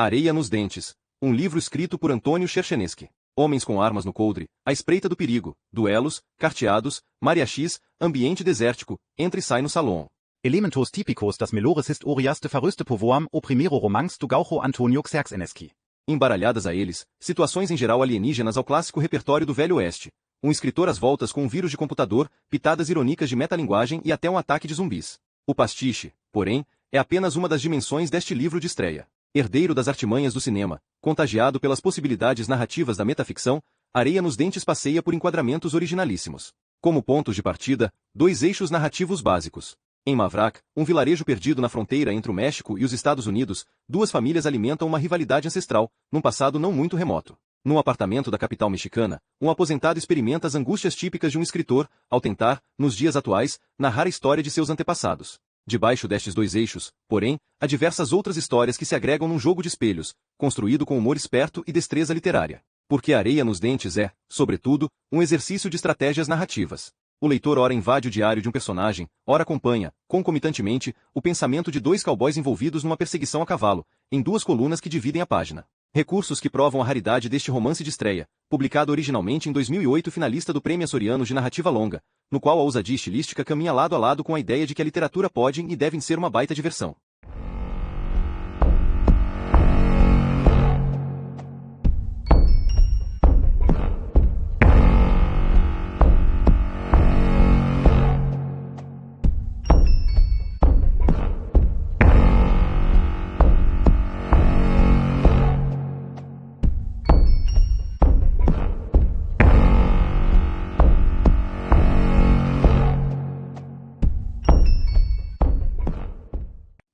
Areia nos Dentes, um livro escrito por Antônio Cherchenesky. Homens com armas no coldre, à espreita do perigo, duelos, carteados, mariachis, ambiente desértico, entra e sai no salão. Elementos típicos das melhores historias de faruste povoam o primeiro romance do gaucho Antônio Cherchenesky. Embaralhadas a eles, situações em geral alienígenas ao clássico repertório do Velho Oeste. Um escritor às voltas com um vírus de computador, pitadas irônicas de metalinguagem e até um ataque de zumbis. O pastiche, porém, é apenas uma das dimensões deste livro de estreia. Herdeiro das artimanhas do cinema, contagiado pelas possibilidades narrativas da metaficção, Areia nos Dentes passeia por enquadramentos originalíssimos. Como pontos de partida, dois eixos narrativos básicos. Em Mavrak, um vilarejo perdido na fronteira entre o México e os Estados Unidos, duas famílias alimentam uma rivalidade ancestral, num passado não muito remoto. Num apartamento da capital mexicana, um aposentado experimenta as angústias típicas de um escritor, ao tentar, nos dias atuais, narrar a história de seus antepassados. Debaixo destes dois eixos, porém, há diversas outras histórias que se agregam num jogo de espelhos, construído com humor esperto e destreza literária. Porque Areia nos Dentes é, sobretudo, um exercício de estratégias narrativas. O leitor ora invade o diário de um personagem, ora acompanha, concomitantemente, o pensamento de dois cowboys envolvidos numa perseguição a cavalo, em duas colunas que dividem a página. Recursos que provam a raridade deste romance de estreia, publicado originalmente em 2008 finalista do Prêmio Açoriano de Narrativa Longa, no qual a ousadia estilística caminha lado a lado com a ideia de que a literatura pode e deve ser uma baita diversão.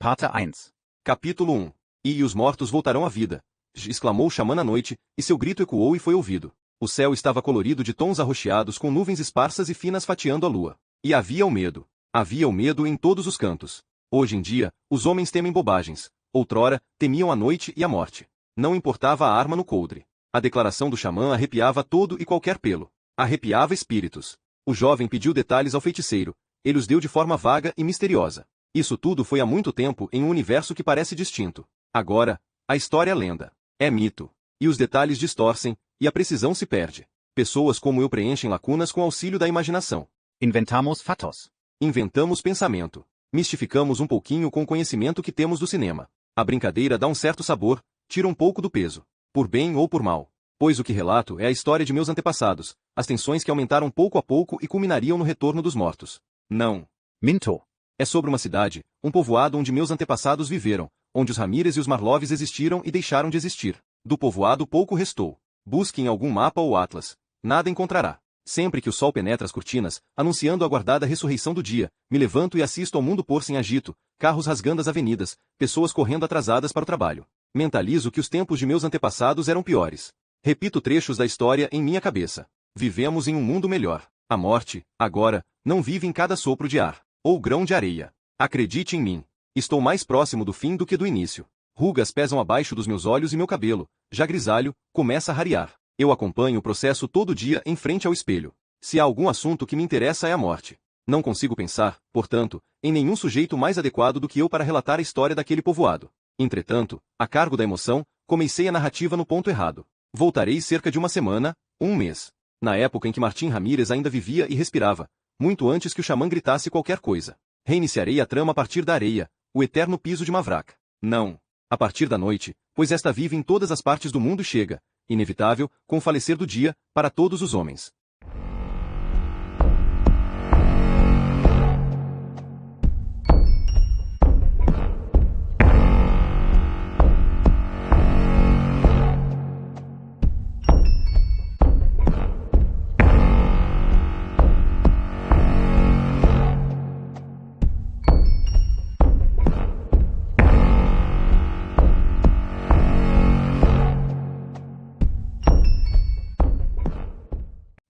Parte 1. Capítulo 1. E os mortos voltarão à vida, exclamou o xamã na noite, e seu grito ecoou e foi ouvido. O céu estava colorido de tons arroxeados com nuvens esparsas e finas fatiando a lua. E havia o medo. Havia o medo em todos os cantos. Hoje em dia, os homens temem bobagens. Outrora, temiam a noite e a morte. Não importava a arma no coldre. A declaração do xamã arrepiava todo e qualquer pelo. Arrepiava espíritos. O jovem pediu detalhes ao feiticeiro. Ele os deu de forma vaga e misteriosa. Isso tudo foi há muito tempo em um universo que parece distinto. Agora, a história é lenda. É mito. E os detalhes distorcem, e a precisão se perde. Pessoas como eu preenchem lacunas com auxílio da imaginação. Inventamos fatos. Inventamos pensamento. Mistificamos um pouquinho com o conhecimento que temos do cinema. A brincadeira dá um certo sabor, tira um pouco do peso. Por bem ou por mal. Pois o que relato é a história de meus antepassados, as tensões que aumentaram pouco a pouco e culminariam no retorno dos mortos. Não. Minto. É sobre uma cidade, um povoado onde meus antepassados viveram, onde os Ramírez e os Marloves existiram e deixaram de existir. Do povoado pouco restou. Busque em algum mapa ou atlas. Nada encontrará. Sempre que o sol penetra as cortinas, anunciando a aguardada ressurreição do dia, me levanto e assisto ao mundo pôr-se em agito, carros rasgando as avenidas, pessoas correndo atrasadas para o trabalho. Mentalizo que os tempos de meus antepassados eram piores. Repito trechos da história em minha cabeça. Vivemos em um mundo melhor. A morte, agora, não vive em cada sopro de ar. Ou grão de areia. Acredite em mim. Estou mais próximo do fim do que do início. Rugas pesam abaixo dos meus olhos e meu cabelo, já grisalho, começa a rarear. Eu acompanho o processo todo dia em frente ao espelho. Se há algum assunto que me interessa é a morte. Não consigo pensar, portanto, em nenhum sujeito mais adequado do que eu para relatar a história daquele povoado. Entretanto, a cargo da emoção, comecei a narrativa no ponto errado. Voltarei cerca de uma semana, um mês. Na época em que Martim Ramírez ainda vivia e respirava. Muito antes que o xamã gritasse qualquer coisa. Reiniciarei a trama a partir da areia, o eterno piso de Mavrak. Não. A partir da noite, pois esta vive em todas as partes do mundo e chega, inevitável, com o falecer do dia, para todos os homens.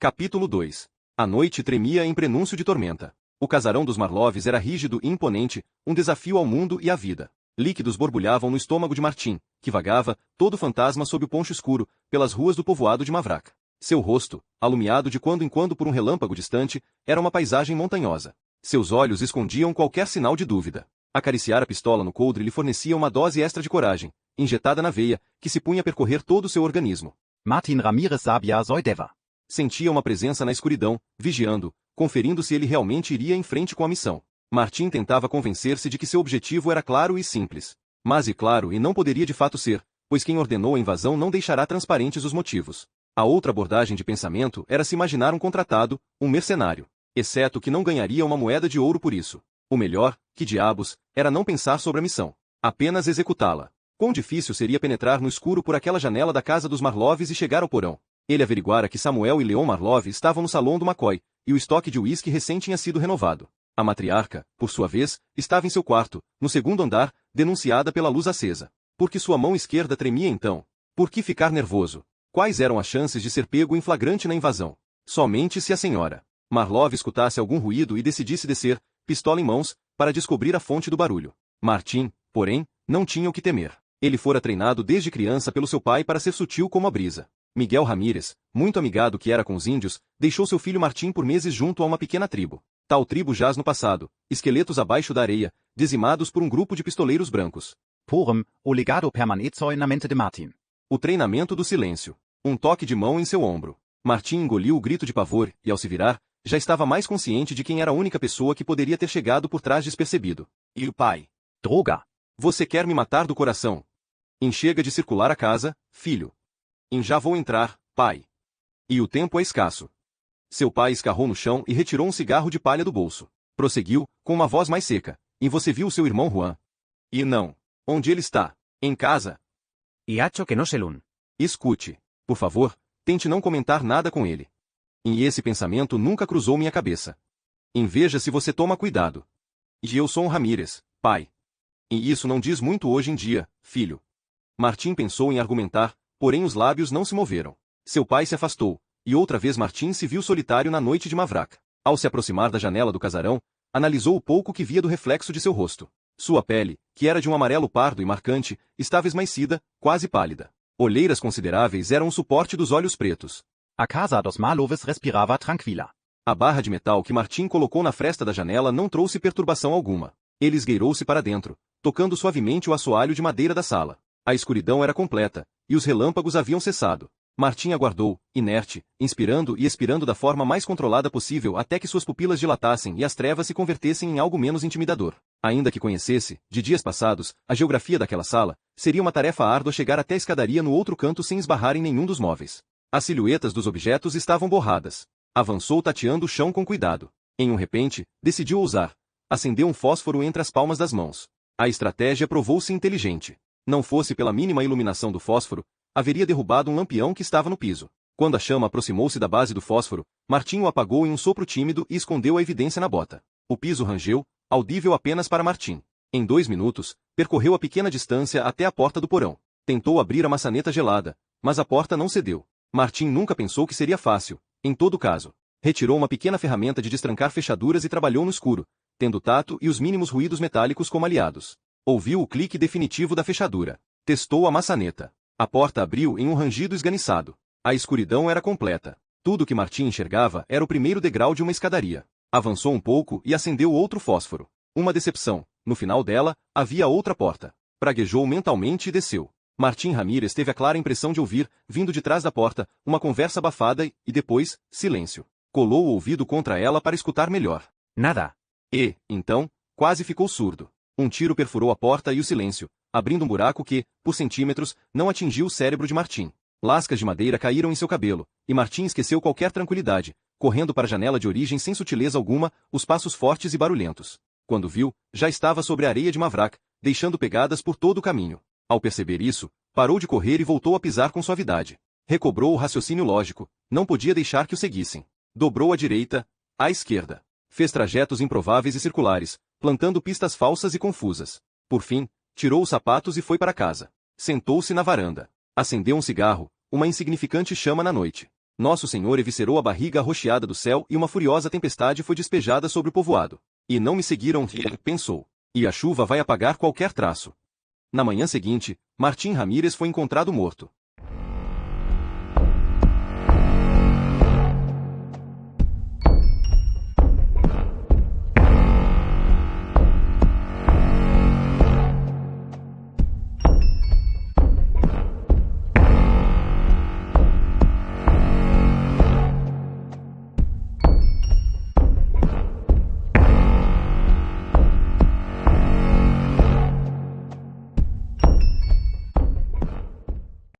Capítulo 2. A noite tremia em prenúncio de tormenta. O casarão dos Marloves era rígido e imponente, um desafio ao mundo e à vida. Líquidos borbulhavam no estômago de Martim, que vagava, todo fantasma sob o poncho escuro, pelas ruas do povoado de Mavrak. Seu rosto, alumiado de quando em quando por um relâmpago distante, era uma paisagem montanhosa. Seus olhos escondiam qualquer sinal de dúvida. Acariciar a pistola no coldre lhe fornecia uma dose extra de coragem, injetada na veia, que se punha a percorrer todo o seu organismo. Martin Ramirez sabia Soideva. Sentia uma presença na escuridão, vigiando, conferindo se ele realmente iria em frente com a missão. Martin tentava convencer-se de que seu objetivo era claro e simples. Mas claro e não poderia de fato ser, pois quem ordenou a invasão não deixará transparentes os motivos. A outra abordagem de pensamento era se imaginar um contratado, um mercenário. Exceto que não ganharia uma moeda de ouro por isso. O melhor, que diabos, era não pensar sobre a missão. Apenas executá-la. Quão difícil seria penetrar no escuro por aquela janela da casa dos Marloves e chegar ao porão. Ele averiguara que Samuel e Leon Marlove estavam no salão do McCoy, e o estoque de uísque recém tinha sido renovado. A matriarca, por sua vez, estava em seu quarto, no segundo andar, denunciada pela luz acesa. Por que sua mão esquerda tremia então? Por que ficar nervoso? Quais eram as chances de ser pego em flagrante na invasão? Somente se a senhora Marlove escutasse algum ruído e decidisse descer, pistola em mãos, para descobrir a fonte do barulho. Martin, porém, não tinha o que temer. Ele fora treinado desde criança pelo seu pai para ser sutil como a brisa. Miguel Ramírez, muito amigado que era com os índios, deixou seu filho Martim por meses junto a uma pequena tribo. Tal tribo jaz no passado, esqueletos abaixo da areia, dizimados por um grupo de pistoleiros brancos. Porem, o legado permaneceu na mente de Martin. O treinamento do silêncio. Um toque de mão em seu ombro. Martim engoliu o grito de pavor e, ao se virar, já estava mais consciente de quem era a única pessoa que poderia ter chegado por trás despercebido. E o pai. Droga. Você quer me matar do coração? Enchega de circular a casa, filho. Já vou entrar, pai. E o tempo é escasso. Seu pai escarrou no chão e retirou um cigarro de palha do bolso. Prosseguiu, com uma voz mais seca. E você viu seu irmão Juan? E não. Onde ele está? Em casa? E acho que não se lun. Escute. Por favor, tente não comentar nada com ele. E esse pensamento nunca cruzou minha cabeça. Veja se você toma cuidado. E eu sou um Ramírez, pai. E isso não diz muito hoje em dia, filho. Martim pensou em argumentar, porém os lábios não se moveram. Seu pai se afastou, e outra vez Martim se viu solitário na noite de Mavrak. Ao se aproximar da janela do casarão, analisou o pouco que via do reflexo de seu rosto. Sua pele, que era de um amarelo pardo e marcante, estava esmaecida, quase pálida. Olheiras consideráveis eram o suporte dos olhos pretos. A casa dos Marloves respirava tranquila. A barra de metal que Martim colocou na fresta da janela não trouxe perturbação alguma. Ele esgueirou-se para dentro, tocando suavemente o assoalho de madeira da sala. A escuridão era completa, e os relâmpagos haviam cessado. Martim aguardou, inerte, inspirando e expirando da forma mais controlada possível até que suas pupilas dilatassem e as trevas se convertessem em algo menos intimidador. Ainda que conhecesse, de dias passados, a geografia daquela sala, seria uma tarefa árdua chegar até a escadaria no outro canto sem esbarrar em nenhum dos móveis. As silhuetas dos objetos estavam borradas. Avançou tateando o chão com cuidado. Em um repente, decidiu ousar. Acendeu um fósforo entre as palmas das mãos. A estratégia provou-se inteligente. Não fosse pela mínima iluminação do fósforo, haveria derrubado um lampião que estava no piso. Quando a chama aproximou-se da base do fósforo, Martim o apagou em um sopro tímido e escondeu a evidência na bota. O piso rangeu, audível apenas para Martim. Em 2 minutos, percorreu a pequena distância até a porta do porão. Tentou abrir a maçaneta gelada, mas a porta não cedeu. Martim nunca pensou que seria fácil, em todo caso. Retirou uma pequena ferramenta de destrancar fechaduras e trabalhou no escuro, tendo o tato e os mínimos ruídos metálicos como aliados. Ouviu o clique definitivo da fechadura. Testou a maçaneta. A porta abriu em um rangido esganiçado. A escuridão era completa. Tudo que Martim enxergava era o primeiro degrau de uma escadaria. Avançou um pouco e acendeu outro fósforo. Uma decepção. No final dela, havia outra porta. Praguejou mentalmente e desceu. Martim Ramírez teve a clara impressão de ouvir, vindo de trás da porta, uma conversa abafada e, depois, silêncio. Colou o ouvido contra ela para escutar melhor. Nada. E, então, quase ficou surdo. Um tiro perfurou a porta e o silêncio, abrindo um buraco que, por centímetros, não atingiu o cérebro de Martim. Lascas de madeira caíram em seu cabelo, e Martim esqueceu qualquer tranquilidade, correndo para a janela de origem sem sutileza alguma, os passos fortes e barulhentos. Quando viu, já estava sobre a areia de Mavrak, deixando pegadas por todo o caminho. Ao perceber isso, parou de correr e voltou a pisar com suavidade. Recobrou o raciocínio lógico, não podia deixar que o seguissem. Dobrou à direita, à esquerda. Fez trajetos improváveis e circulares, plantando pistas falsas e confusas. Por fim, tirou os sapatos e foi para casa. Sentou-se na varanda. Acendeu um cigarro, uma insignificante chama na noite. Nosso Senhor eviscerou a barriga arroxeada do céu e uma furiosa tempestade foi despejada sobre o povoado. E não me seguiram, pensou. E a chuva vai apagar qualquer traço. Na manhã seguinte, Martim Ramírez foi encontrado morto.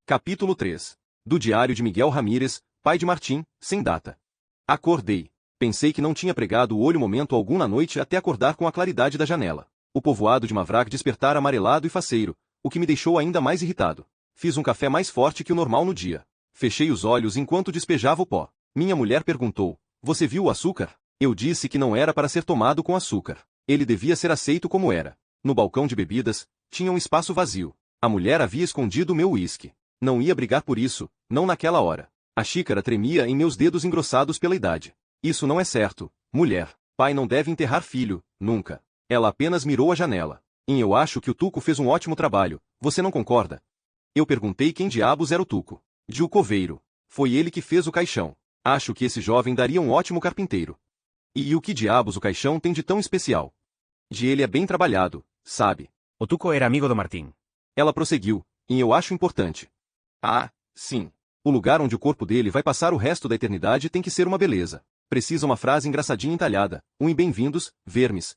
Capítulo 3. Do diário de Miguel Ramírez, pai de Martim, sem data. Acordei. Pensei que não tinha pregado o olho momento algum na noite até acordar com a claridade da janela. O povoado de Mavrak despertara amarelado e faceiro, o que me deixou ainda mais irritado. Fiz um café mais forte que o normal no dia. Fechei os olhos enquanto despejava o pó. Minha mulher perguntou: "Você viu o açúcar?" Eu disse que não era para ser tomado com açúcar. Ele devia ser aceito como era. No balcão de bebidas, tinha um espaço vazio. A mulher havia escondido o meu uísque. Não ia brigar por isso, não naquela hora. A xícara tremia em meus dedos engrossados pela idade. Isso não é certo, mulher. Pai não deve enterrar filho, nunca. Ela apenas mirou a janela. Eu acho que o Tuco fez um ótimo trabalho, você não concorda? Eu perguntei quem diabos era o Tuco. O coveiro. Foi ele que fez o caixão. Acho que esse jovem daria um ótimo carpinteiro. E o que diabos o caixão tem de tão especial? Ele é bem trabalhado, sabe? O Tuco era amigo do Martín. Ela prosseguiu, e eu acho importante. Ah, sim. O lugar onde o corpo dele vai passar o resto da eternidade tem que ser uma beleza. Precisa uma frase engraçadinha entalhada, e bem-vindos, vermes.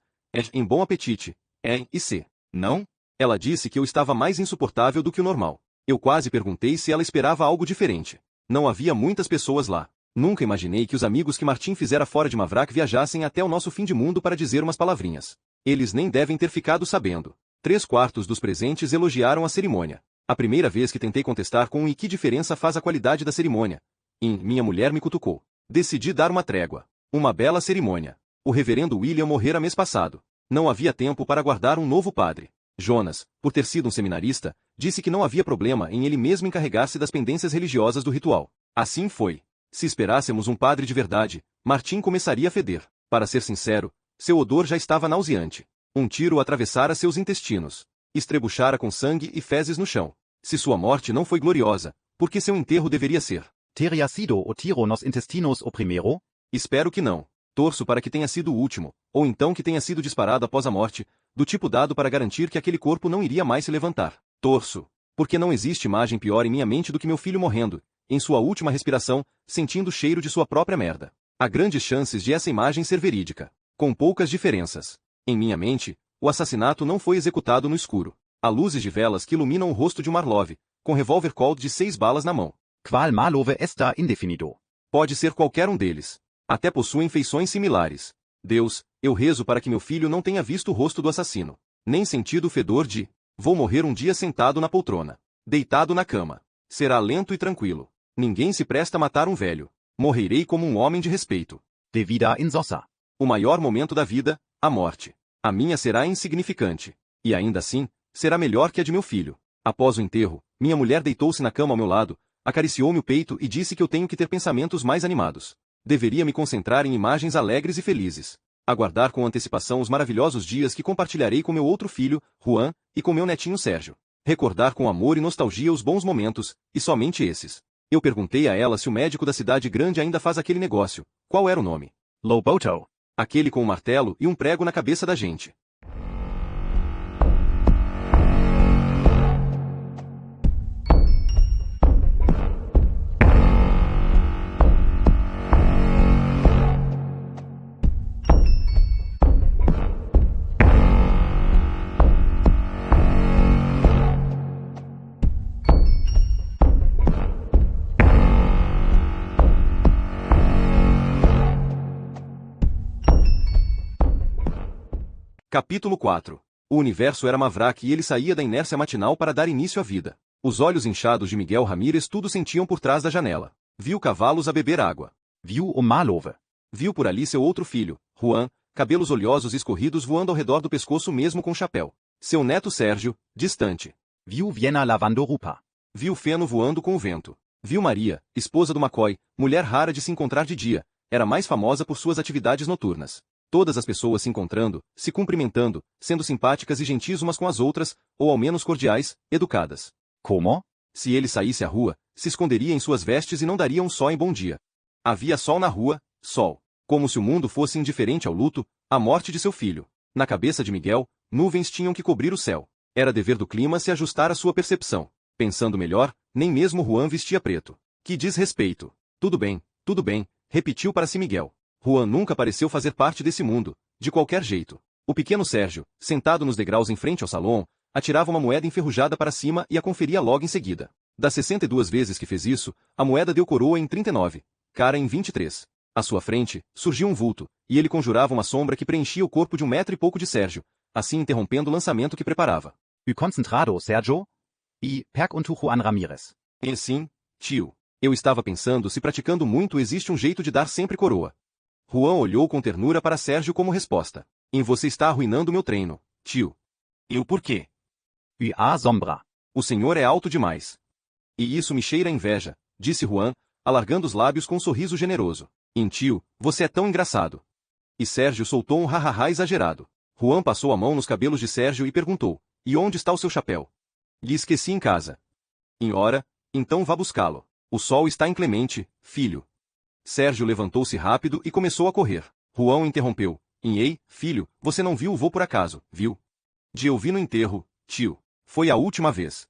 Em bom apetite. E se. Não? Ela disse que eu estava mais insuportável do que o normal. Eu quase perguntei se ela esperava algo diferente. Não havia muitas pessoas lá. Nunca imaginei que os amigos que Martim fizera fora de Mavrak viajassem até o nosso fim de mundo para dizer umas palavrinhas. Eles nem devem ter ficado sabendo. 3/4 dos presentes elogiaram a cerimônia. A primeira vez que tentei contestar com e que diferença faz a qualidade da cerimônia. Minha mulher me cutucou. Decidi dar uma trégua. Uma bela cerimônia. O reverendo William morrera mês passado. Não havia tempo para guardar um novo padre. Jonas, por ter sido um seminarista, disse que não havia problema em ele mesmo encarregar-se das pendências religiosas do ritual. Assim foi. Se esperássemos um padre de verdade, Martim começaria a feder. Para ser sincero, seu odor já estava nauseante. Um tiro atravessara seus intestinos. Estrebuchara com sangue e fezes no chão. Se sua morte não foi gloriosa, por que seu enterro deveria ser? Teria sido o tiro nos intestinos o primeiro? Espero que não. Torço para que tenha sido o último, ou então que tenha sido disparado após a morte, do tipo dado para garantir que aquele corpo não iria mais se levantar. Torço. Porque não existe imagem pior em minha mente do que meu filho morrendo, em sua última respiração, sentindo o cheiro de sua própria merda. Há grandes chances de essa imagem ser verídica. Com poucas diferenças. Em minha mente, o assassinato não foi executado no escuro. Há luzes de velas que iluminam o rosto de Marlov, com revólver Colt de 6 balas na mão. Qual malove esta indefinido? Pode ser qualquer um deles. Até possuem feições similares. Deus, eu rezo para que meu filho não tenha visto o rosto do assassino. Nem sentido o fedor de... Vou morrer um dia sentado na poltrona. Deitado na cama. Será lento e tranquilo. Ninguém se presta a matar um velho. Morrerei como um homem de respeito. De vida insossa. O maior momento da vida, a morte. A minha será insignificante. E ainda assim, será melhor que a de meu filho. Após o enterro, minha mulher deitou-se na cama ao meu lado, acariciou-me o peito e disse que eu tenho que ter pensamentos mais animados. Deveria me concentrar em imagens alegres e felizes. Aguardar com antecipação os maravilhosos dias que compartilharei com meu outro filho, Juan, e com meu netinho Sérgio. Recordar com amor e nostalgia os bons momentos, e somente esses. Eu perguntei a ela se o médico da cidade grande ainda faz aquele negócio. Qual era o nome? Loboto. Aquele com um martelo e um prego na cabeça da gente. Capítulo 4. O universo era Mavrak e ele saía da inércia matinal para dar início à vida. Os olhos inchados de Miguel Ramírez tudo sentiam por trás da janela. Viu cavalos a beber água. Viu o malove. Viu por ali seu outro filho, Juan, cabelos oleosos e escorridos voando ao redor do pescoço mesmo com chapéu. Seu neto Sérgio, distante. Viu Vienna lavando rupa. Viu feno voando com o vento. Viu Maria, esposa do McCoy, mulher rara de se encontrar de dia, era mais famosa por suas atividades noturnas. Todas as pessoas se encontrando, se cumprimentando, sendo simpáticas e gentis umas com as outras, ou ao menos cordiais, educadas. Como? Se ele saísse à rua, se esconderia em suas vestes e não daria um só em bom dia. Havia sol na rua, sol. Como se o mundo fosse indiferente ao luto, à morte de seu filho. Na cabeça de Miguel, nuvens tinham que cobrir o céu. Era dever do clima se ajustar à sua percepção. Pensando melhor, nem mesmo Juan vestia preto. Que desrespeito. Tudo bem, repetiu para si Miguel. Juan nunca pareceu fazer parte desse mundo, de qualquer jeito. O pequeno Sérgio, sentado nos degraus em frente ao salão, atirava uma moeda enferrujada para cima e a conferia logo em seguida. Das 62 vezes que fez isso, a moeda deu coroa em 39, cara em 23. À sua frente, surgiu um vulto, e ele conjurava uma sombra que preenchia o corpo de 1 metro e pouco de Sérgio, assim interrompendo o lançamento que preparava. U concentrado, Sergio? I perguntou Juan Ramírez. E sim, tio. Eu estava pensando se praticando muito existe um jeito de dar sempre coroa. Juan olhou com ternura para Sérgio como resposta. E você está arruinando meu treino, tio. Eu por quê? U a sombra. O senhor é alto demais. E isso me cheira a inveja, disse Juan, alargando os lábios com um sorriso generoso. Tio, você é tão engraçado. E Sérgio soltou um ha-ha-ha exagerado. Juan passou a mão nos cabelos de Sérgio e perguntou, e onde está o seu chapéu? Lhe esqueci em casa. Ora, então vá buscá-lo. O sol está inclemente, filho. Sérgio levantou-se rápido e começou a correr. Juan o interrompeu. Ei, filho, você não viu o vô por acaso, viu? Eu vi no enterro, tio. Foi a última vez.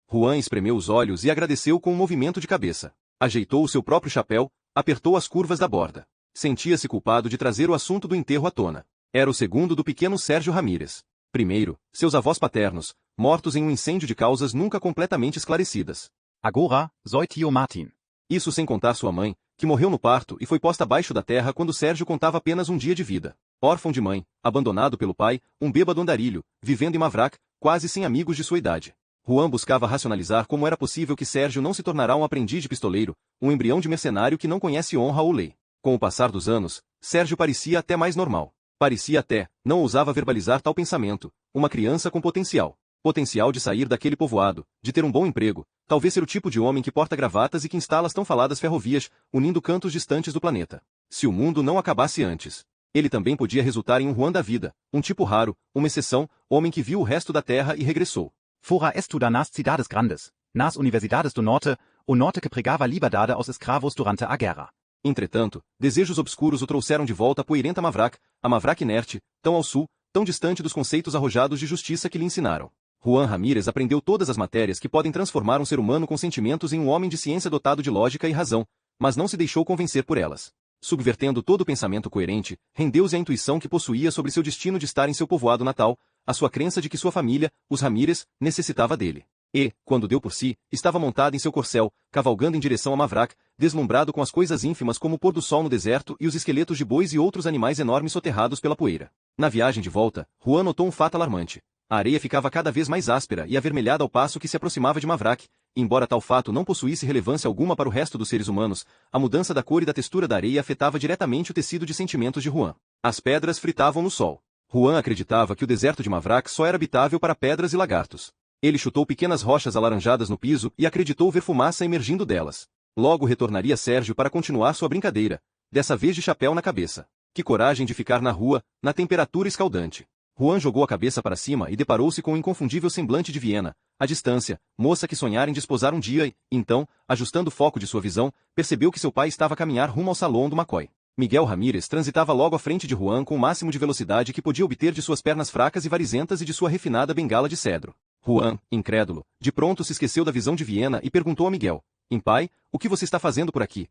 Juan espremeu os olhos e agradeceu com um movimento de cabeça. Ajeitou o seu próprio chapéu, apertou as curvas da borda. Sentia-se culpado de trazer o assunto do enterro à tona. Era o segundo do pequeno Sérgio Ramírez. Primeiro, seus avós paternos, mortos em um incêndio de causas nunca completamente esclarecidas. Agora, seu tio Martin. Isso sem contar sua mãe, que morreu no parto e foi posta abaixo da terra quando Sérgio contava apenas um dia de vida. Órfão de mãe, abandonado pelo pai, um bêbado andarilho, vivendo em Mavrak, quase sem amigos de sua idade. Juan buscava racionalizar como era possível que Sérgio não se tornará um aprendiz de pistoleiro, um embrião de mercenário que não conhece honra ou lei. Com o passar dos anos, Sérgio parecia até mais normal. Parecia até, não ousava verbalizar tal pensamento, uma criança com potencial. Potencial de sair daquele povoado, de ter um bom emprego, talvez ser o tipo de homem que porta gravatas e que instala as tão faladas ferrovias, unindo cantos distantes do planeta. Se o mundo não acabasse antes. Ele também podia resultar em um Juan da vida, um tipo raro, uma exceção, homem que viu o resto da terra e regressou. Fora estudar nas cidades grandes, nas universidades do norte, o norte que pregava liberdade aos escravos durante a guerra. Entretanto, desejos obscuros o trouxeram de volta a poeirenta Mavrak, a Mavrak inerte, tão ao sul, tão distante dos conceitos arrojados de justiça que lhe ensinaram. Juan Ramírez aprendeu todas as matérias que podem transformar um ser humano com sentimentos em um homem de ciência dotado de lógica e razão, mas não se deixou convencer por elas. Subvertendo todo o pensamento coerente, rendeu-se à intuição que possuía sobre seu destino de estar em seu povoado natal, a sua crença de que sua família, os Ramírez, necessitava dele. E, quando deu por si, estava montado em seu corcel, cavalgando em direção a Mavrak, deslumbrado com as coisas ínfimas como o pôr do sol no deserto e os esqueletos de bois e outros animais enormes soterrados pela poeira. Na viagem de volta, Juan notou um fato alarmante. A areia ficava cada vez mais áspera e avermelhada ao passo que se aproximava de Mavrak, e embora tal fato não possuísse relevância alguma para o resto dos seres humanos, a mudança da cor e da textura da areia afetava diretamente o tecido de sentimentos de Juan. As pedras fritavam no sol. Juan acreditava que o deserto de Mavrak só era habitável para pedras e lagartos. Ele chutou pequenas rochas alaranjadas no piso e acreditou ver fumaça emergindo delas. Logo retornaria Sérgio para continuar sua brincadeira, dessa vez de chapéu na cabeça. Que coragem de ficar na rua, na temperatura escaldante. Juan jogou a cabeça para cima e deparou-se com o inconfundível semblante de Viena, à distância, moça que sonhara em desposar um dia e, então, ajustando o foco de sua visão, percebeu que seu pai estava a caminhar rumo ao salão do McCoy. Miguel Ramírez transitava logo à frente de Juan com o máximo de velocidade que podia obter de suas pernas fracas e varizentas e de sua refinada bengala de cedro. Juan, incrédulo, de pronto se esqueceu da visão de Viena e perguntou a Miguel: pai, o que você está fazendo por aqui?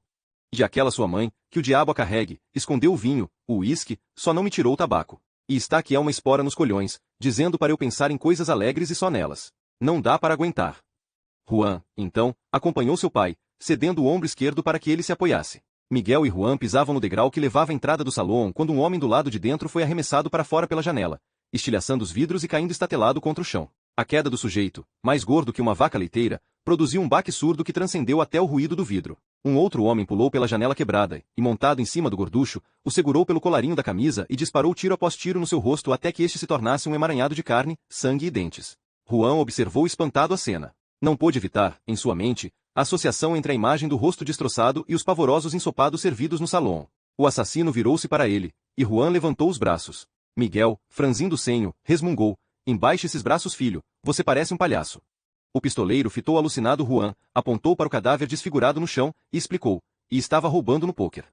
De aquela sua mãe, que o diabo a carregue, escondeu o vinho, o uísque, só não me tirou o tabaco. E está que é uma espora nos colhões, dizendo para eu pensar em coisas alegres e só nelas. Não dá para aguentar. Juan, então, acompanhou seu pai, cedendo o ombro esquerdo para que ele se apoiasse. Miguel e Juan pisavam no degrau que levava à entrada do salão quando um homem do lado de dentro foi arremessado para fora pela janela, estilhaçando os vidros e caindo estatelado contra o chão. A queda do sujeito, mais gordo que uma vaca leiteira, produziu um baque surdo que transcendeu até o ruído do vidro. Um outro homem pulou pela janela quebrada e, montado em cima do gorducho, o segurou pelo colarinho da camisa e disparou tiro após tiro no seu rosto até que este se tornasse um emaranhado de carne, sangue e dentes. Juan observou espantado a cena. Não pôde evitar, em sua mente, a associação entre a imagem do rosto destroçado e os pavorosos ensopados servidos no salão. O assassino virou-se para ele, e Juan levantou os braços. Miguel, franzindo o senho, resmungou: "Embaixe esses braços, filho, você parece um palhaço." O pistoleiro fitou alucinado Juan, apontou para o cadáver desfigurado no chão, e explicou: "E estava roubando no pôquer."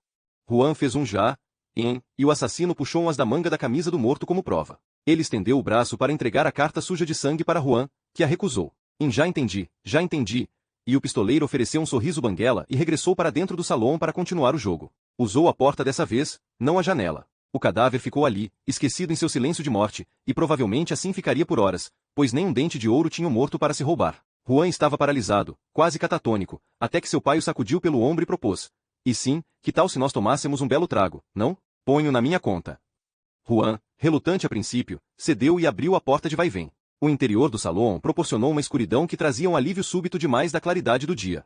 Juan fez um já, e o assassino puxou umas da manga da camisa do morto como prova. Ele estendeu o braço para entregar a carta suja de sangue para Juan, que a recusou. Já entendi, já entendi." E o pistoleiro ofereceu um sorriso banguela e regressou para dentro do salão para continuar o jogo. Usou a porta dessa vez, não a janela. O cadáver ficou ali, esquecido em seu silêncio de morte, e provavelmente assim ficaria por horas, pois nem um dente de ouro tinha o morto para se roubar. Juan estava paralisado, quase catatônico, até que seu pai o sacudiu pelo ombro e propôs. E sim, que tal se nós tomássemos um belo trago, não? Ponho na minha conta. Juan, relutante a princípio, cedeu e abriu a porta de vai-vem. O interior do salão proporcionou uma escuridão que trazia um alívio súbito demais da claridade do dia.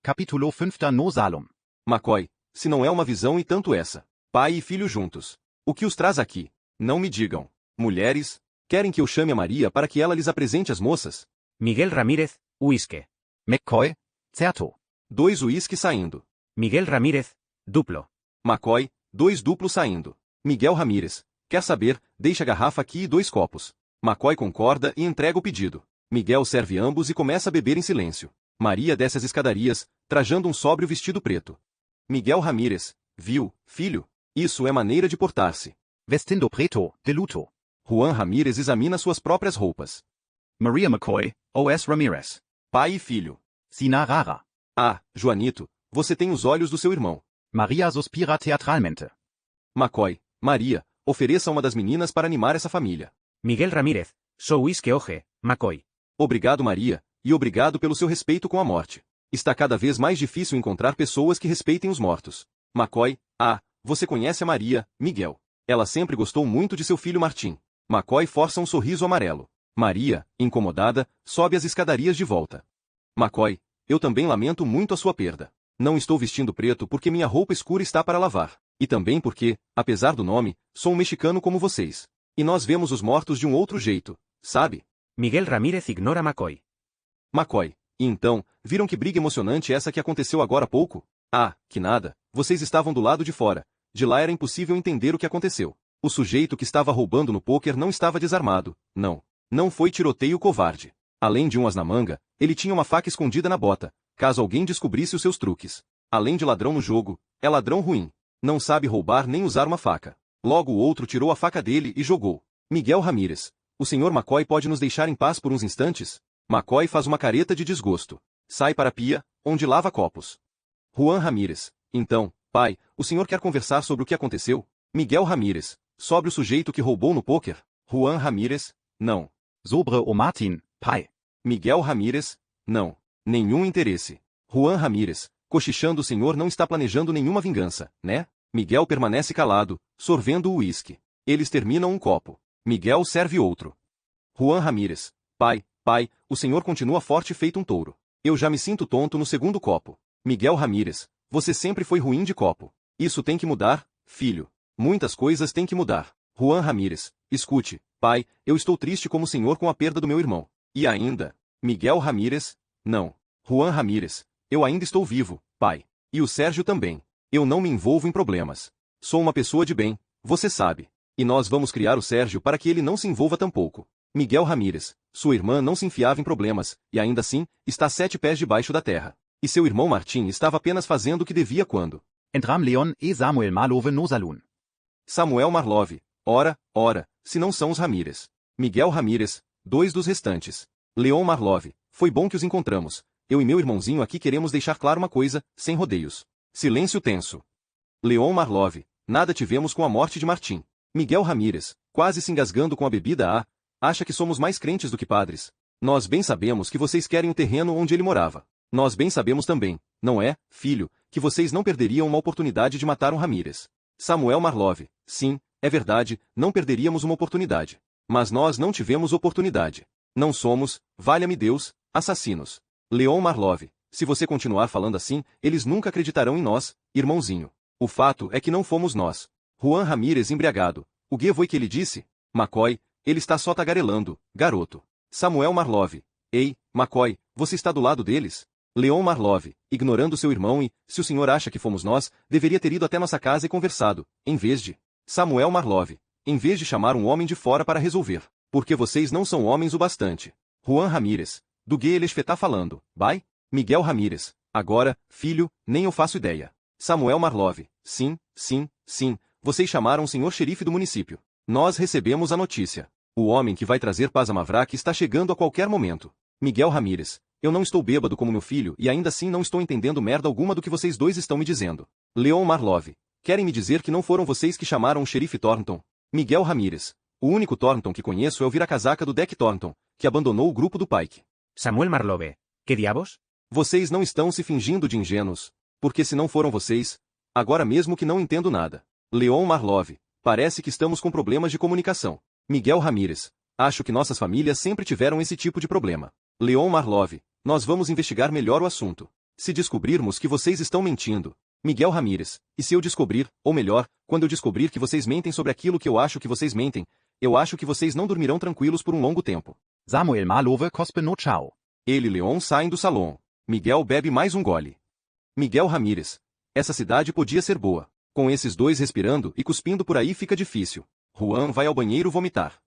Capítulo 5 No Salum. McCoy, se não é uma visão e tanto essa. Pai e filho juntos. O que os traz aqui? Não me digam. Mulheres? Querem que eu chame a Maria para que ela lhes apresente as moças? Miguel Ramírez, whisky. McCoy, certo. 2 uísque saindo. Miguel Ramírez, duplo. McCoy, 2 duplos saindo. Miguel Ramírez, quer saber, deixa a garrafa aqui e 2 copos. McCoy concorda e entrega o pedido. Miguel serve ambos e começa a beber em silêncio. Maria desce as escadarias, trajando um sóbrio vestido preto. Miguel Ramírez, viu, filho? Isso é maneira de portar-se. Vestindo preto, de luto. Juan Ramírez examina suas próprias roupas. Maria McCoy, O.S. Ramirez. Pai e filho. Sina rara. Ah, Joanito, você tem os olhos do seu irmão. Maria suspira teatralmente. McCoy, Maria, ofereça uma das meninas para animar essa família. Miguel Ramírez, so whisky oje, McCoy. Obrigado, Maria, e obrigado pelo seu respeito com a morte. Está cada vez mais difícil encontrar pessoas que respeitem os mortos. McCoy, você conhece a Maria, Miguel. Ela sempre gostou muito de seu filho Martim. McCoy força um sorriso amarelo. Maria, incomodada, sobe as escadarias de volta. McCoy, eu também lamento muito a sua perda. Não estou vestindo preto porque minha roupa escura está para lavar. E também porque, apesar do nome, sou um mexicano como vocês. E nós vemos os mortos de um outro jeito, sabe? Miguel Ramírez ignora McCoy. McCoy, e então, viram que briga emocionante essa que aconteceu agora há pouco? Ah, que nada, vocês estavam do lado de fora. De lá era impossível entender o que aconteceu. O sujeito que estava roubando no pôquer não estava desarmado, não. Não foi tiroteio covarde. Além de um as na manga, ele tinha uma faca escondida na bota, caso alguém descobrisse os seus truques. Além de ladrão no jogo, é ladrão ruim. Não sabe roubar nem usar uma faca. Logo o outro tirou a faca dele e jogou. Miguel Ramírez, o Sr. McCoy pode nos deixar em paz por uns instantes? McCoy faz uma careta de desgosto. Sai para a pia, onde lava copos. Juan Ramírez, então, pai, o senhor quer conversar sobre o que aconteceu? Miguel Ramírez, sobre o sujeito que roubou no pôquer? Juan Ramírez, não. Sobre o Martin, pai. Miguel Ramírez, não. Nenhum interesse. Juan Ramírez, cochichando, o senhor não está planejando nenhuma vingança, né? Miguel permanece calado, sorvendo o uísque. Eles terminam um copo. Miguel serve outro. Juan Ramírez, pai, o senhor continua forte feito um touro. Eu já me sinto tonto no segundo copo. Miguel Ramírez, você sempre foi ruim de copo. Isso tem que mudar, filho. Muitas coisas têm que mudar. Juan Ramírez, escute, pai, eu estou triste como o senhor com a perda do meu irmão. E ainda? Miguel Ramírez, não. Juan Ramírez, eu ainda estou vivo, pai. E o Sérgio também. Eu não me envolvo em problemas. Sou uma pessoa de bem, você sabe. E nós vamos criar o Sérgio para que ele não se envolva tampouco. Miguel Ramírez, sua irmã não se enfiava em problemas, e ainda assim, está 7 pés debaixo da terra. E seu irmão Martim estava apenas fazendo o que devia quando. Entram Leon e Samuel Marlove no salão. Samuel Marlove, ora, se não são os Ramírez. Miguel Ramírez, 2 dos restantes. Leon Marlove, foi bom que os encontramos. Eu e meu irmãozinho aqui queremos deixar claro uma coisa, sem rodeios. Silêncio tenso. Leon Marlove, nada tivemos com a morte de Martim. Miguel Ramírez, quase se engasgando com a bebida, acha que somos mais crentes do que padres. Nós bem sabemos que vocês querem o terreno onde ele morava. Nós bem sabemos também, não é, filho, que vocês não perderiam uma oportunidade de matar um Ramírez. Samuel Marlove, sim, é verdade, não perderíamos uma oportunidade. Mas nós não tivemos oportunidade. Não somos, valha-me Deus, assassinos. Leon Marlove, se você continuar falando assim, eles nunca acreditarão em nós, irmãozinho. O fato é que não fomos nós. Juan Ramírez embriagado, o que foi que ele disse? McCoy, ele está só tagarelando, garoto. Samuel Marlove, ei, McCoy, você está do lado deles? Leon Marlove, ignorando seu irmão e, se o senhor acha que fomos nós, deveria ter ido até nossa casa e conversado, em vez de... Samuel Marlove, em vez de chamar um homem de fora para resolver. Porque vocês não são homens o bastante. Juan Ramírez, Do que ele está falando, vai? Miguel Ramírez. Agora, filho, nem eu faço ideia. Samuel Marlov. Sim, sim, sim. Vocês chamaram o senhor xerife do município. Nós recebemos a notícia. O homem que vai trazer paz a Mavrak está chegando a qualquer momento. Miguel Ramírez. Eu não estou bêbado como meu filho e ainda assim não estou entendendo merda alguma do que vocês dois estão me dizendo. Leon Marlov. Querem me dizer que não foram vocês que chamaram o xerife Thornton? Miguel Ramírez. O único Thornton que conheço é o vira-casaca do Deck Thornton, que abandonou o grupo do Pike. Samuel Marlove. ¿Qué diabos? Vocês não estão se fingindo de ingênuos, porque se não foram vocês, agora mesmo que não entendo nada. Leon Marlov. Parece que estamos com problemas de comunicação. Miguel Ramírez. Acho que nossas famílias sempre tiveram esse tipo de problema. Leon Marlov. Nós vamos investigar melhor o assunto. Se descobrirmos que vocês estão mentindo. Miguel Ramírez. E se eu descobrir, ou melhor, quando eu descobrir que vocês mentem sobre aquilo que eu acho que vocês mentem, eu acho que vocês não dormirão tranquilos por um longo tempo. Samuel Marlove cospe no tchau. Ele e Leon saem do salão. Miguel bebe mais um gole. Miguel Ramírez. Essa cidade podia ser boa. Com esses dois respirando e cuspindo por aí fica difícil. Juan vai ao banheiro vomitar.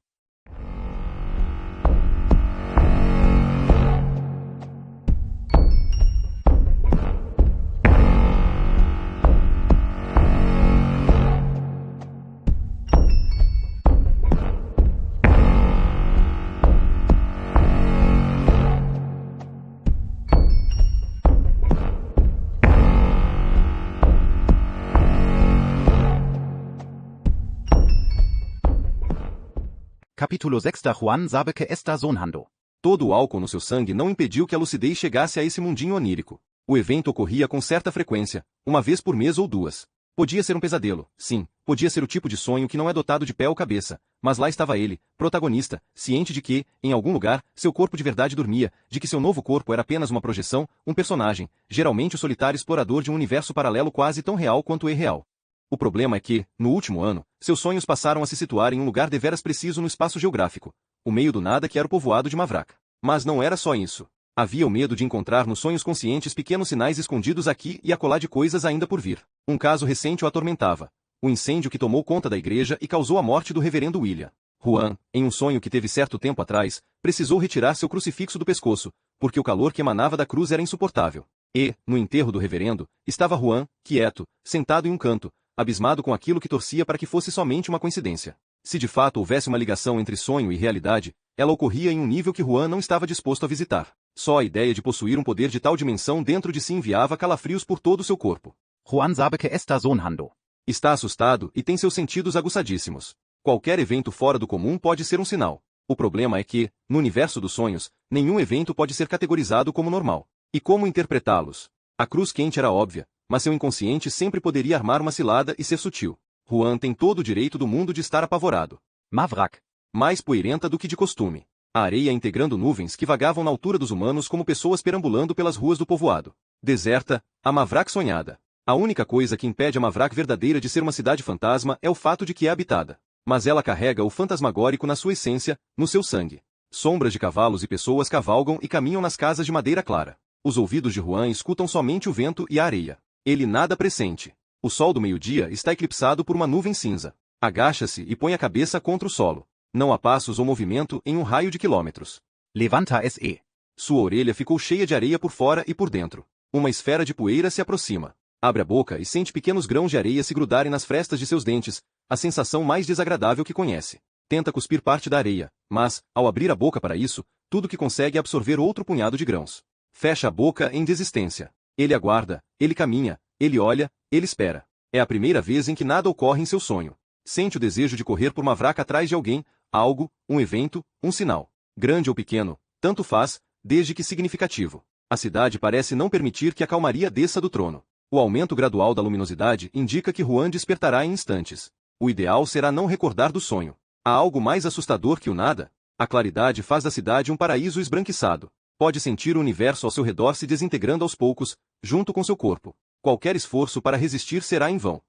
Capítulo 6. Juan sabe que está sonhando. Todo o álcool no seu sangue não impediu que a lucidez chegasse a esse mundinho onírico. O evento ocorria com certa frequência, uma vez por mês ou duas. Podia ser um pesadelo, sim, podia ser o tipo de sonho que não é dotado de pé ou cabeça, mas lá estava ele, protagonista, ciente de que, em algum lugar, seu corpo de verdade dormia, de que seu novo corpo era apenas uma projeção, um personagem, geralmente o solitário explorador de um universo paralelo quase tão real quanto irreal. O problema é que, no último ano, seus sonhos passaram a se situar em um lugar deveras preciso no espaço geográfico, o meio do nada que era o povoado de Mavrak. Mas não era só isso. Havia o medo de encontrar nos sonhos conscientes pequenos sinais escondidos aqui e acolá de coisas ainda por vir. Um caso recente o atormentava. O incêndio que tomou conta da igreja e causou a morte do reverendo William. Juan, em um sonho que teve certo tempo atrás, precisou retirar seu crucifixo do pescoço, porque o calor que emanava da cruz era insuportável. E, no enterro do reverendo, estava Juan, quieto, sentado em um canto, abismado com aquilo que torcia para que fosse somente uma coincidência. Se de fato houvesse uma ligação entre sonho e realidade, ela ocorria em um nível que Juan não estava disposto a visitar. Só a ideia de possuir um poder de tal dimensão dentro de si enviava calafrios por todo o seu corpo. Juan sabe que está sonhando. Está assustado e tem seus sentidos aguçadíssimos. Qualquer evento fora do comum pode ser um sinal. O problema é que, no universo dos sonhos, nenhum evento pode ser categorizado como normal. E como interpretá-los? A cruz quente era óbvia, mas seu inconsciente sempre poderia armar uma cilada e ser sutil. Juan tem todo o direito do mundo de estar apavorado. Mavrak. Mais poeirenta do que de costume. A areia integrando nuvens que vagavam na altura dos humanos como pessoas perambulando pelas ruas do povoado. Deserta, a Mavrak sonhada. A única coisa que impede a Mavrak verdadeira de ser uma cidade fantasma é o fato de que é habitada. Mas ela carrega o fantasmagórico na sua essência, no seu sangue. Sombras de cavalos e pessoas cavalgam e caminham nas casas de madeira clara. Os ouvidos de Juan escutam somente o vento e a areia. Ele nada pressente. O sol do meio-dia está eclipsado por uma nuvem cinza. Agacha-se e põe a cabeça contra o solo. Não há passos ou movimento em um raio de quilômetros. Levanta-se. Sua orelha ficou cheia de areia por fora e por dentro. Uma esfera de poeira se aproxima. Abre a boca e sente pequenos grãos de areia se grudarem nas frestas de seus dentes, a sensação mais desagradável que conhece. Tenta cuspir parte da areia, mas, ao abrir a boca para isso, tudo que consegue é absorver outro punhado de grãos. Fecha a boca em desistência. Ele aguarda, ele caminha, ele olha, ele espera. É a primeira vez em que nada ocorre em seu sonho. Sente o desejo de correr por Mavrak atrás de alguém, algo, um evento, um sinal. Grande ou pequeno, tanto faz, desde que significativo. A cidade parece não permitir que a calmaria desça do trono. O aumento gradual da luminosidade indica que Juan despertará em instantes. O ideal será não recordar do sonho. Há algo mais assustador que o nada? A claridade faz da cidade um paraíso esbranquiçado. Pode sentir o universo ao seu redor se desintegrando aos poucos, junto com seu corpo. Qualquer esforço para resistir será em vão.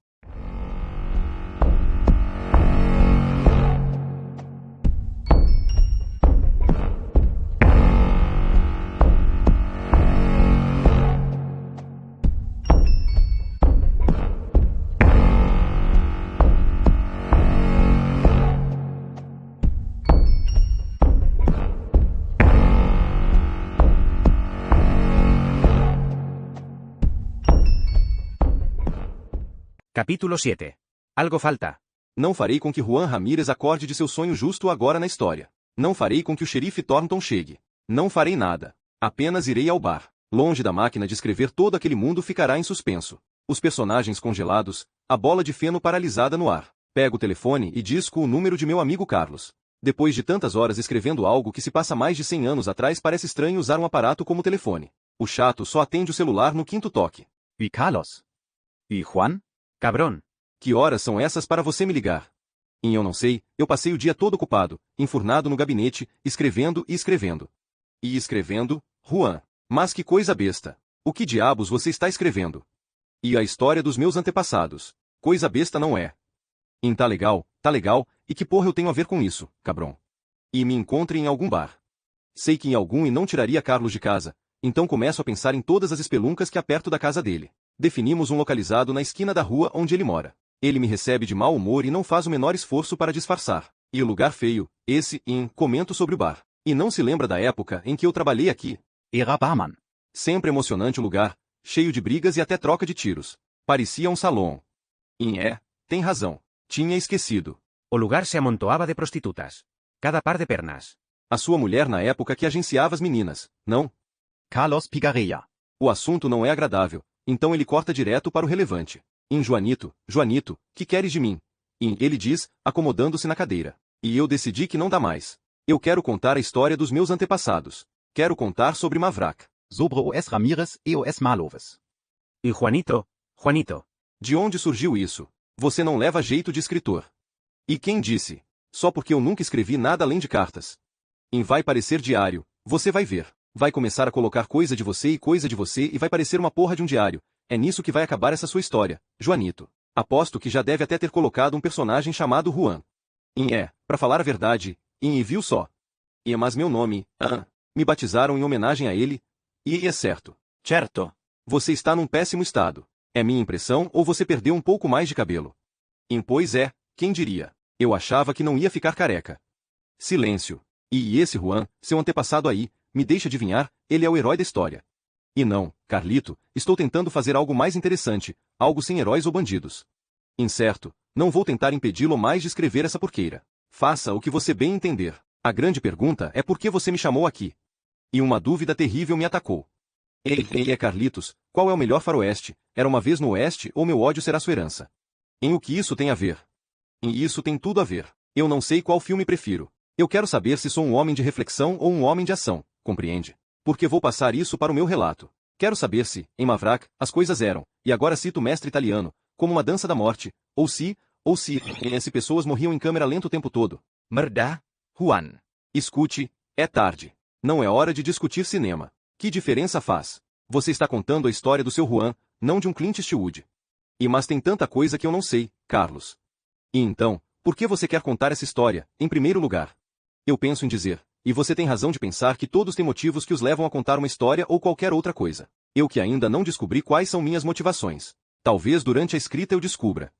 Capítulo 7. Algo falta. Não farei com que Juan Ramírez acorde de seu sonho justo agora na história. Não farei com que o xerife Thornton chegue. Não farei nada. Apenas irei ao bar. Longe da máquina de escrever, todo aquele mundo ficará em suspenso. Os personagens congelados, a bola de feno paralisada no ar. Pego o telefone e disco o número de meu amigo Carlos. Depois de tantas horas escrevendo algo que se passa mais de 100 anos atrás, parece estranho usar um aparato como o telefone. O chato só atende o celular no quinto toque. Wie Carlos? Wie Juan? Cabrón. Que horas são essas para você me ligar? E eu não sei, eu passei o dia todo ocupado, enfurnado no gabinete, escrevendo e escrevendo. E escrevendo, Juan. Mas que coisa besta. O que diabos você está escrevendo? E a história dos meus antepassados. Coisa besta não é. Tá legal, e que porra eu tenho a ver com isso, cabrão? E me encontre em algum bar. Sei que em algum e não tiraria Carlos de casa, então começo a pensar em todas as espeluncas que há perto da casa dele. Definimos um localizado na esquina da rua onde ele mora. Ele me recebe de mau humor e não faz o menor esforço para disfarçar. E o lugar feio, comento sobre o bar. E não se lembra da época em que eu trabalhei aqui. Era barman. Sempre emocionante o lugar, cheio de brigas e até troca de tiros. Parecia um salão. Tem razão. Tinha esquecido. O lugar se amontoaba de prostitutas. Cada par de pernas. A sua mulher na época que agenciava as meninas, não? Carlos Pigareia. O assunto não é agradável, então ele corta direto para o relevante. Joanito, que queres de mim? Ele diz, acomodando-se na cadeira. E eu decidi que não dá mais. Eu quero contar a história dos meus antepassados. Quero contar sobre Mavrak. Sobre os Ramírez e os Maloves. E Juanito. De onde surgiu isso? Você não leva jeito de escritor. E quem disse? Só porque eu nunca escrevi nada além de cartas. Vai parecer diário, você vai ver. Vai começar a colocar coisa de você e vai parecer uma porra de um diário. É nisso que vai acabar essa sua história, Joanito. Aposto que já deve até ter colocado um personagem chamado Juan. Pra falar a verdade, viu só. Mas meu nome, me batizaram em homenagem a ele, e é certo. Certo. Você está num péssimo estado. É minha impressão ou você perdeu um pouco mais de cabelo? Pois é, quem diria? Eu achava que não ia ficar careca. Silêncio. E esse Juan, seu antepassado aí, me deixa adivinhar, ele é o herói da história. E não, Carlito, estou tentando fazer algo mais interessante, algo sem heróis ou bandidos. Incerto, não vou tentar impedi-lo mais de escrever essa porqueira. Faça o que você bem entender. A grande pergunta é por que você me chamou aqui. E uma dúvida terrível me atacou. Carlitos, qual é o melhor faroeste? Era uma vez no oeste ou meu ódio será sua herança? O que isso tem a ver? E isso tem tudo a ver. Eu não sei qual filme prefiro. Eu quero saber se sou um homem de reflexão ou um homem de ação, compreende? Porque vou passar isso para o meu relato. Quero saber se, em Mavrak, as coisas eram, e agora cito o mestre italiano, como uma dança da morte, ou se pessoas morriam em câmera lenta o tempo todo. Merda, Juan. Escute, é tarde. Não é hora de discutir cinema. Que diferença faz? Você está contando a história do seu Juan, não de um Clint Eastwood. Mas tem tanta coisa que eu não sei, Carlos. E então, por que você quer contar essa história, em primeiro lugar? Eu penso em dizer, e você tem razão de pensar que todos têm motivos que os levam a contar uma história ou qualquer outra coisa. Eu que ainda não descobri quais são minhas motivações. Talvez durante a escrita eu descubra.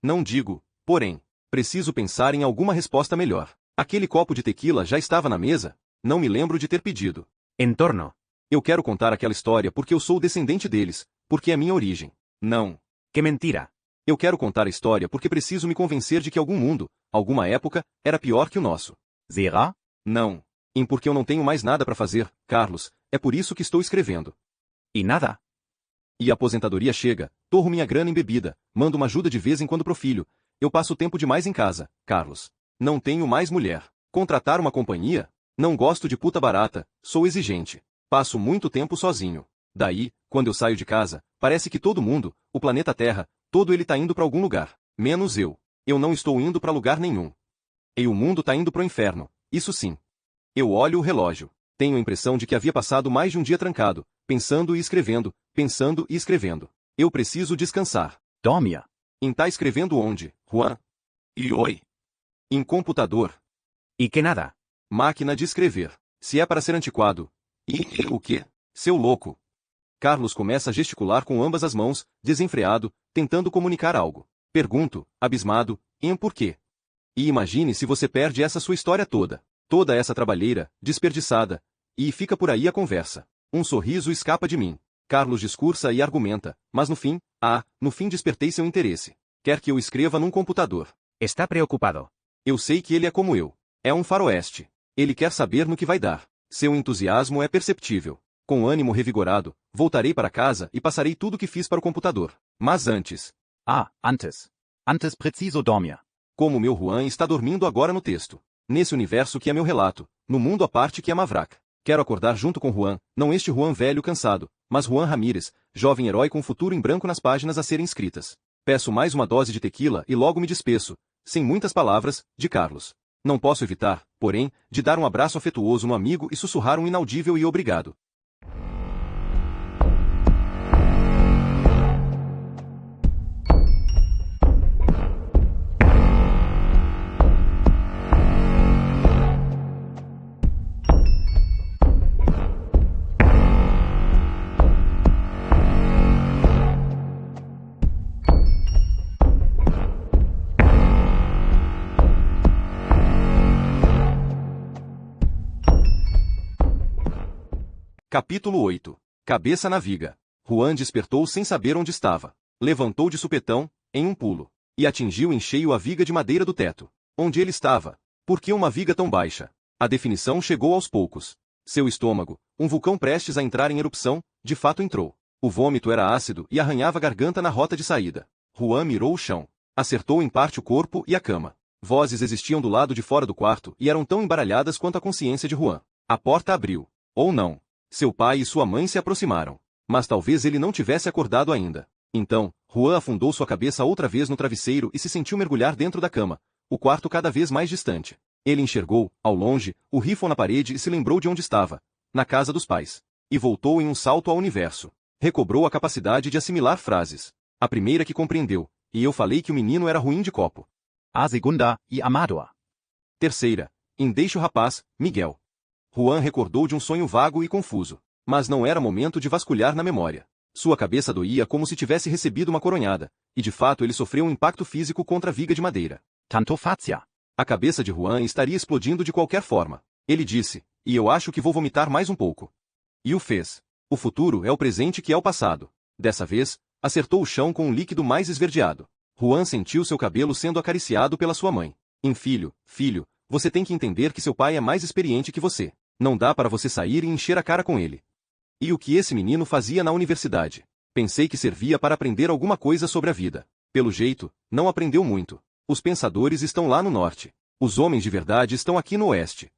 Não digo, porém, preciso pensar em alguma resposta melhor. Aquele copo de tequila já estava na mesa? Não me lembro de ter pedido. Entorno. Eu quero contar aquela história porque eu sou descendente deles, porque é minha origem. Não. Que mentira. Eu quero contar a história porque preciso me convencer de que algum mundo, alguma época, era pior que o nosso. Será? Não. Porque eu não tenho mais nada para fazer, Carlos, é por isso que estou escrevendo. E nada. E a aposentadoria chega, torro minha grana em bebida, mando uma ajuda de vez em quando pro filho. Eu passo tempo demais em casa, Carlos. Não tenho mais mulher. Contratar uma companhia? Não gosto de puta barata, sou exigente. Passo muito tempo sozinho. Daí, quando eu saio de casa, parece que todo mundo, o planeta Terra, todo ele tá indo pra algum lugar. Menos eu. Eu não estou indo pra lugar nenhum. E o mundo tá indo pro inferno, isso sim. Eu olho o relógio. Tenho a impressão de que havia passado mais de um dia trancado, pensando e escrevendo, pensando e escrevendo. Eu preciso descansar. Dormia. Tá escrevendo onde, Juan? E oi. Em computador. E que nada. Máquina de escrever. Se é para ser antiquado. E o quê? Seu louco. Carlos começa a gesticular com ambas as mãos, desenfreado, tentando comunicar algo. Pergunto, abismado, por quê? E imagine se você perde essa sua história toda. Toda essa trabalheira, desperdiçada. E fica por aí a conversa. Um sorriso escapa de mim. Carlos discursa e argumenta, mas no fim despertei seu interesse. Quer que eu escreva num computador. Está preocupado. Eu sei que ele é como eu. É um faroeste. Ele quer saber no que vai dar. Seu entusiasmo é perceptível. Com ânimo revigorado, voltarei para casa e passarei tudo o que fiz para o computador. Mas antes. Antes. Antes preciso dormir. Como meu Juan está dormindo agora no texto. Nesse universo que é meu relato, no mundo à parte que é Mavrak. Quero acordar junto com Juan, não este Juan velho cansado, mas Juan Ramírez, jovem herói com futuro em branco nas páginas a serem escritas. Peço mais uma dose de tequila e logo me despeço, sem muitas palavras, de Carlos. Não posso evitar, porém, de dar um abraço afetuoso no amigo e sussurrar um inaudível e obrigado. Capítulo 8. Cabeça na viga. Juan despertou sem saber onde estava. Levantou de supetão, em um pulo, e atingiu em cheio a viga de madeira do teto. Onde ele estava? Por que uma viga tão baixa? A definição chegou aos poucos. Seu estômago, um vulcão prestes a entrar em erupção, de fato entrou. O vômito era ácido e arranhava a garganta na rota de saída. Juan mirou o chão. Acertou em parte o corpo e a cama. Vozes existiam do lado de fora do quarto e eram tão embaralhadas quanto a consciência de Juan. A porta abriu. Ou não. Seu pai e sua mãe se aproximaram. Mas talvez ele não tivesse acordado ainda. Então, Juan afundou sua cabeça outra vez no travesseiro e se sentiu mergulhar dentro da cama, o quarto cada vez mais distante. Ele enxergou, ao longe, o rifle na parede e se lembrou de onde estava, na casa dos pais. E voltou em um salto ao universo. Recobrou a capacidade de assimilar frases. A primeira que compreendeu, e eu falei que o menino era ruim de copo. A segunda, e Amador. Terceira, deixe o rapaz, Miguel. Juan recordou de um sonho vago e confuso. Mas não era momento de vasculhar na memória. Sua cabeça doía como se tivesse recebido uma coronhada, e de fato ele sofreu um impacto físico contra a viga de madeira. Tanto fazia. A cabeça de Juan estaria explodindo de qualquer forma. Ele disse, e eu acho que vou vomitar mais um pouco. E o fez. O futuro é o presente que é o passado. Dessa vez, acertou o chão com um líquido mais esverdeado. Juan sentiu seu cabelo sendo acariciado pela sua mãe. Filho, você tem que entender que seu pai é mais experiente que você. Não dá para você sair e encher a cara com ele. E o que esse menino fazia na universidade? Pensei que servia para aprender alguma coisa sobre a vida. Pelo jeito, não aprendeu muito. Os pensadores estão lá no norte. Os homens de verdade estão aqui no oeste.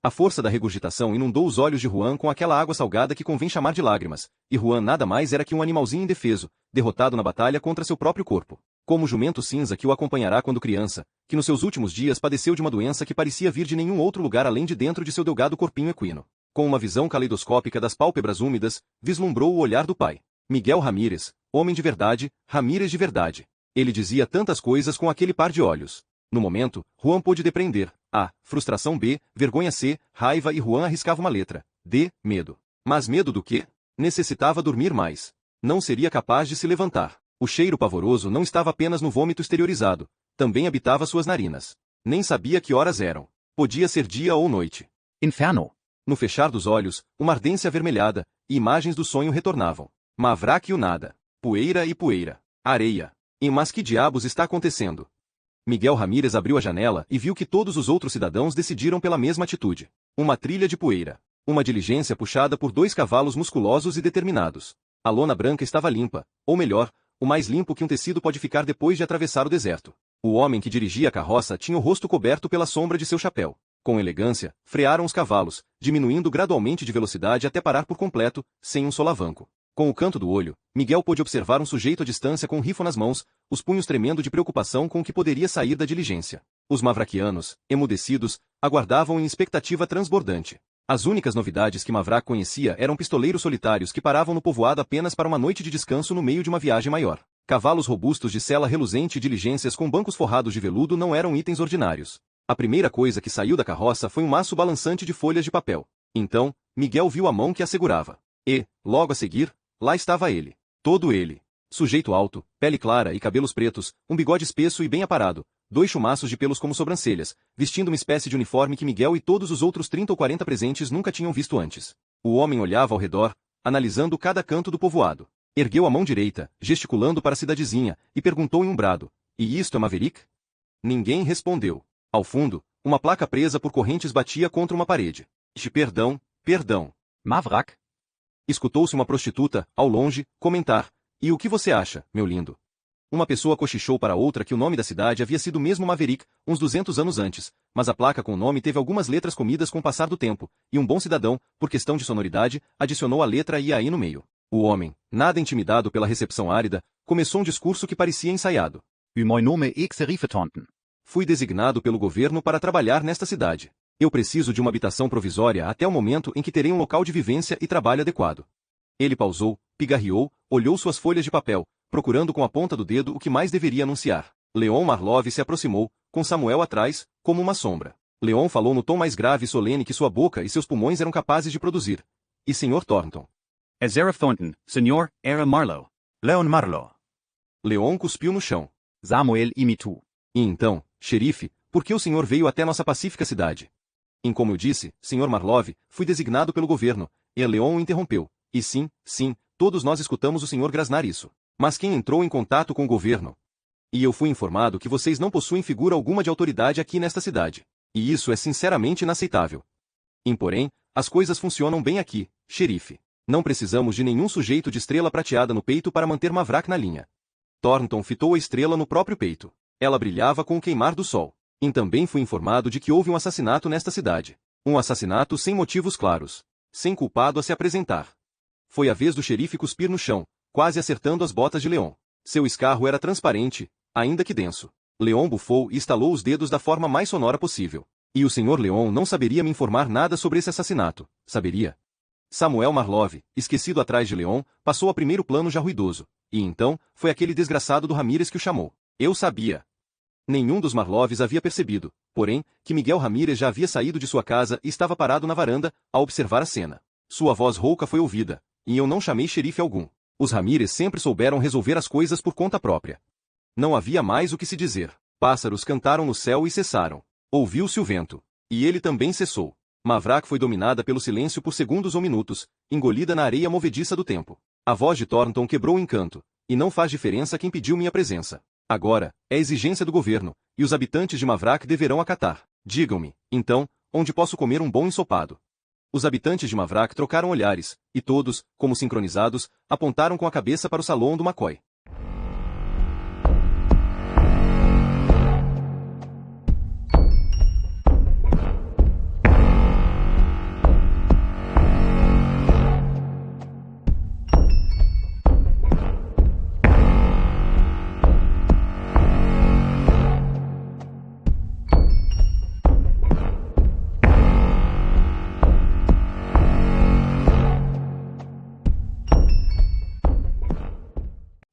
A força da regurgitação inundou os olhos de Juan com aquela água salgada que convém chamar de lágrimas, e Juan nada mais era que um animalzinho indefeso, derrotado na batalha contra seu próprio corpo. Como o jumento cinza que o acompanhará quando criança, que nos seus últimos dias padeceu de uma doença que parecia vir de nenhum outro lugar além de dentro de seu delgado corpinho equino. Com uma visão caleidoscópica das pálpebras úmidas, vislumbrou o olhar do pai. Miguel Ramírez, homem de verdade, Ramírez de verdade. Ele dizia tantas coisas com aquele par de olhos. No momento, Juan pôde depreender. A, frustração. B, vergonha. C, raiva. E Juan arriscava uma letra. D, medo. Mas medo do quê? Necessitava dormir mais. Não seria capaz de se levantar. O cheiro pavoroso não estava apenas no vômito exteriorizado. Também habitava suas narinas. Nem sabia que horas eram. Podia ser dia ou noite. Inferno. No fechar dos olhos, uma ardência avermelhada, e imagens do sonho retornavam. Mavrak e o nada. Poeira e poeira. Areia. Mas que diabos está acontecendo? Miguel Ramírez abriu a janela e viu que todos os outros cidadãos decidiram pela mesma atitude. Uma trilha de poeira. Uma diligência puxada por 2 cavalos musculosos e determinados. A lona branca estava limpa, ou melhor, o mais limpo que um tecido pode ficar depois de atravessar o deserto. O homem que dirigia a carroça tinha o rosto coberto pela sombra de seu chapéu. Com elegância, frearam os cavalos, diminuindo gradualmente de velocidade até parar por completo, sem um solavanco. Com o canto do olho, Miguel pôde observar um sujeito à distância com um rifle nas mãos, os punhos tremendo de preocupação com o que poderia sair da diligência. Os mavraquianos, emudecidos, aguardavam em expectativa transbordante. As únicas novidades que Mavrak conhecia eram pistoleiros solitários que paravam no povoado apenas para uma noite de descanso no meio de uma viagem maior. Cavalos robustos de sela reluzente e diligências com bancos forrados de veludo não eram itens ordinários. A primeira coisa que saiu da carroça foi um maço balançante de folhas de papel. Então, Miguel viu a mão que a segurava. E, logo a seguir, lá estava ele. Todo ele. Sujeito alto, pele clara e cabelos pretos, um bigode espesso e bem aparado, 2 chumaços de pelos como sobrancelhas, vestindo uma espécie de uniforme que Miguel e todos os outros 30 ou 40 presentes nunca tinham visto antes. O homem olhava ao redor, analisando cada canto do povoado. Ergueu a mão direita, gesticulando para a cidadezinha, e perguntou em um brado: E isto é Maverick? Ninguém respondeu. Ao fundo, uma placa presa por correntes batia contra uma parede. Perdão, perdão. Mavrak? Escutou-se uma prostituta, ao longe, comentar. E o que você acha, meu lindo? Uma pessoa cochichou para outra que o nome da cidade havia sido mesmo Maverick, uns 200 anos antes, mas a placa com o nome teve algumas letras comidas com o passar do tempo, e um bom cidadão, por questão de sonoridade, adicionou a letra I aí no meio. O homem, nada intimidado pela recepção árida, começou um discurso que parecia ensaiado. U meu nome é Xerife-Tonten. Fui designado pelo governo para trabalhar nesta cidade. Eu preciso de uma habitação provisória até o momento em que terei um local de vivência e trabalho adequado. Ele pausou, pigarreou, olhou suas folhas de papel, procurando com a ponta do dedo o que mais deveria anunciar. Leon Marlov se aproximou, com Samuel atrás, como uma sombra. Leon falou no tom mais grave e solene que sua boca e seus pulmões eram capazes de produzir. E Sr. Thornton? É Sheriff Thornton, Senhor, era Marlowe. Leon Marlowe. Leon cuspiu no chão. Samuel imitu. E então, xerife, por que o senhor veio até nossa pacífica cidade? Como eu disse, Sr. Marlov, fui designado pelo governo, e Leon o interrompeu. E sim, todos nós escutamos o senhor grasnar isso. Mas quem entrou em contato com o governo? E eu fui informado que vocês não possuem figura alguma de autoridade aqui nesta cidade. E isso é sinceramente inaceitável. Porém, as coisas funcionam bem aqui, xerife. Não precisamos de nenhum sujeito de estrela prateada no peito para manter Mavrak na linha. Thornton fitou a estrela no próprio peito. Ela brilhava com o queimar do sol. E também fui informado de que houve um assassinato nesta cidade. Um assassinato sem motivos claros. Sem culpado a se apresentar. Foi a vez do xerife cuspir no chão, quase acertando as botas de Leon. Seu escarro era transparente, ainda que denso. Leon bufou e estalou os dedos da forma mais sonora possível. E o Sr. Leon não saberia me informar nada sobre esse assassinato, saberia? Samuel Marlov, esquecido atrás de Leon, passou a primeiro plano já ruidoso. E então, foi aquele desgraçado do Ramírez que o chamou. Eu sabia. Nenhum dos Marlovs havia percebido, porém, que Miguel Ramírez já havia saído de sua casa e estava parado na varanda, a observar a cena. Sua voz rouca foi ouvida, e eu não chamei xerife algum. Os Ramírez sempre souberam resolver as coisas por conta própria. Não havia mais o que se dizer. Pássaros cantaram no céu e cessaram. Ouviu-se o vento. E ele também cessou. Mavrak foi dominada pelo silêncio por segundos ou minutos, engolida na areia movediça do tempo. A voz de Thornton quebrou o encanto, e não faz diferença quem pediu minha presença. Agora, é exigência do governo, e os habitantes de Mavrak deverão acatar. Digam-me, então, onde posso comer um bom ensopado? Os habitantes de Mavrak trocaram olhares, e todos, como sincronizados, apontaram com a cabeça para o salão do McCoy.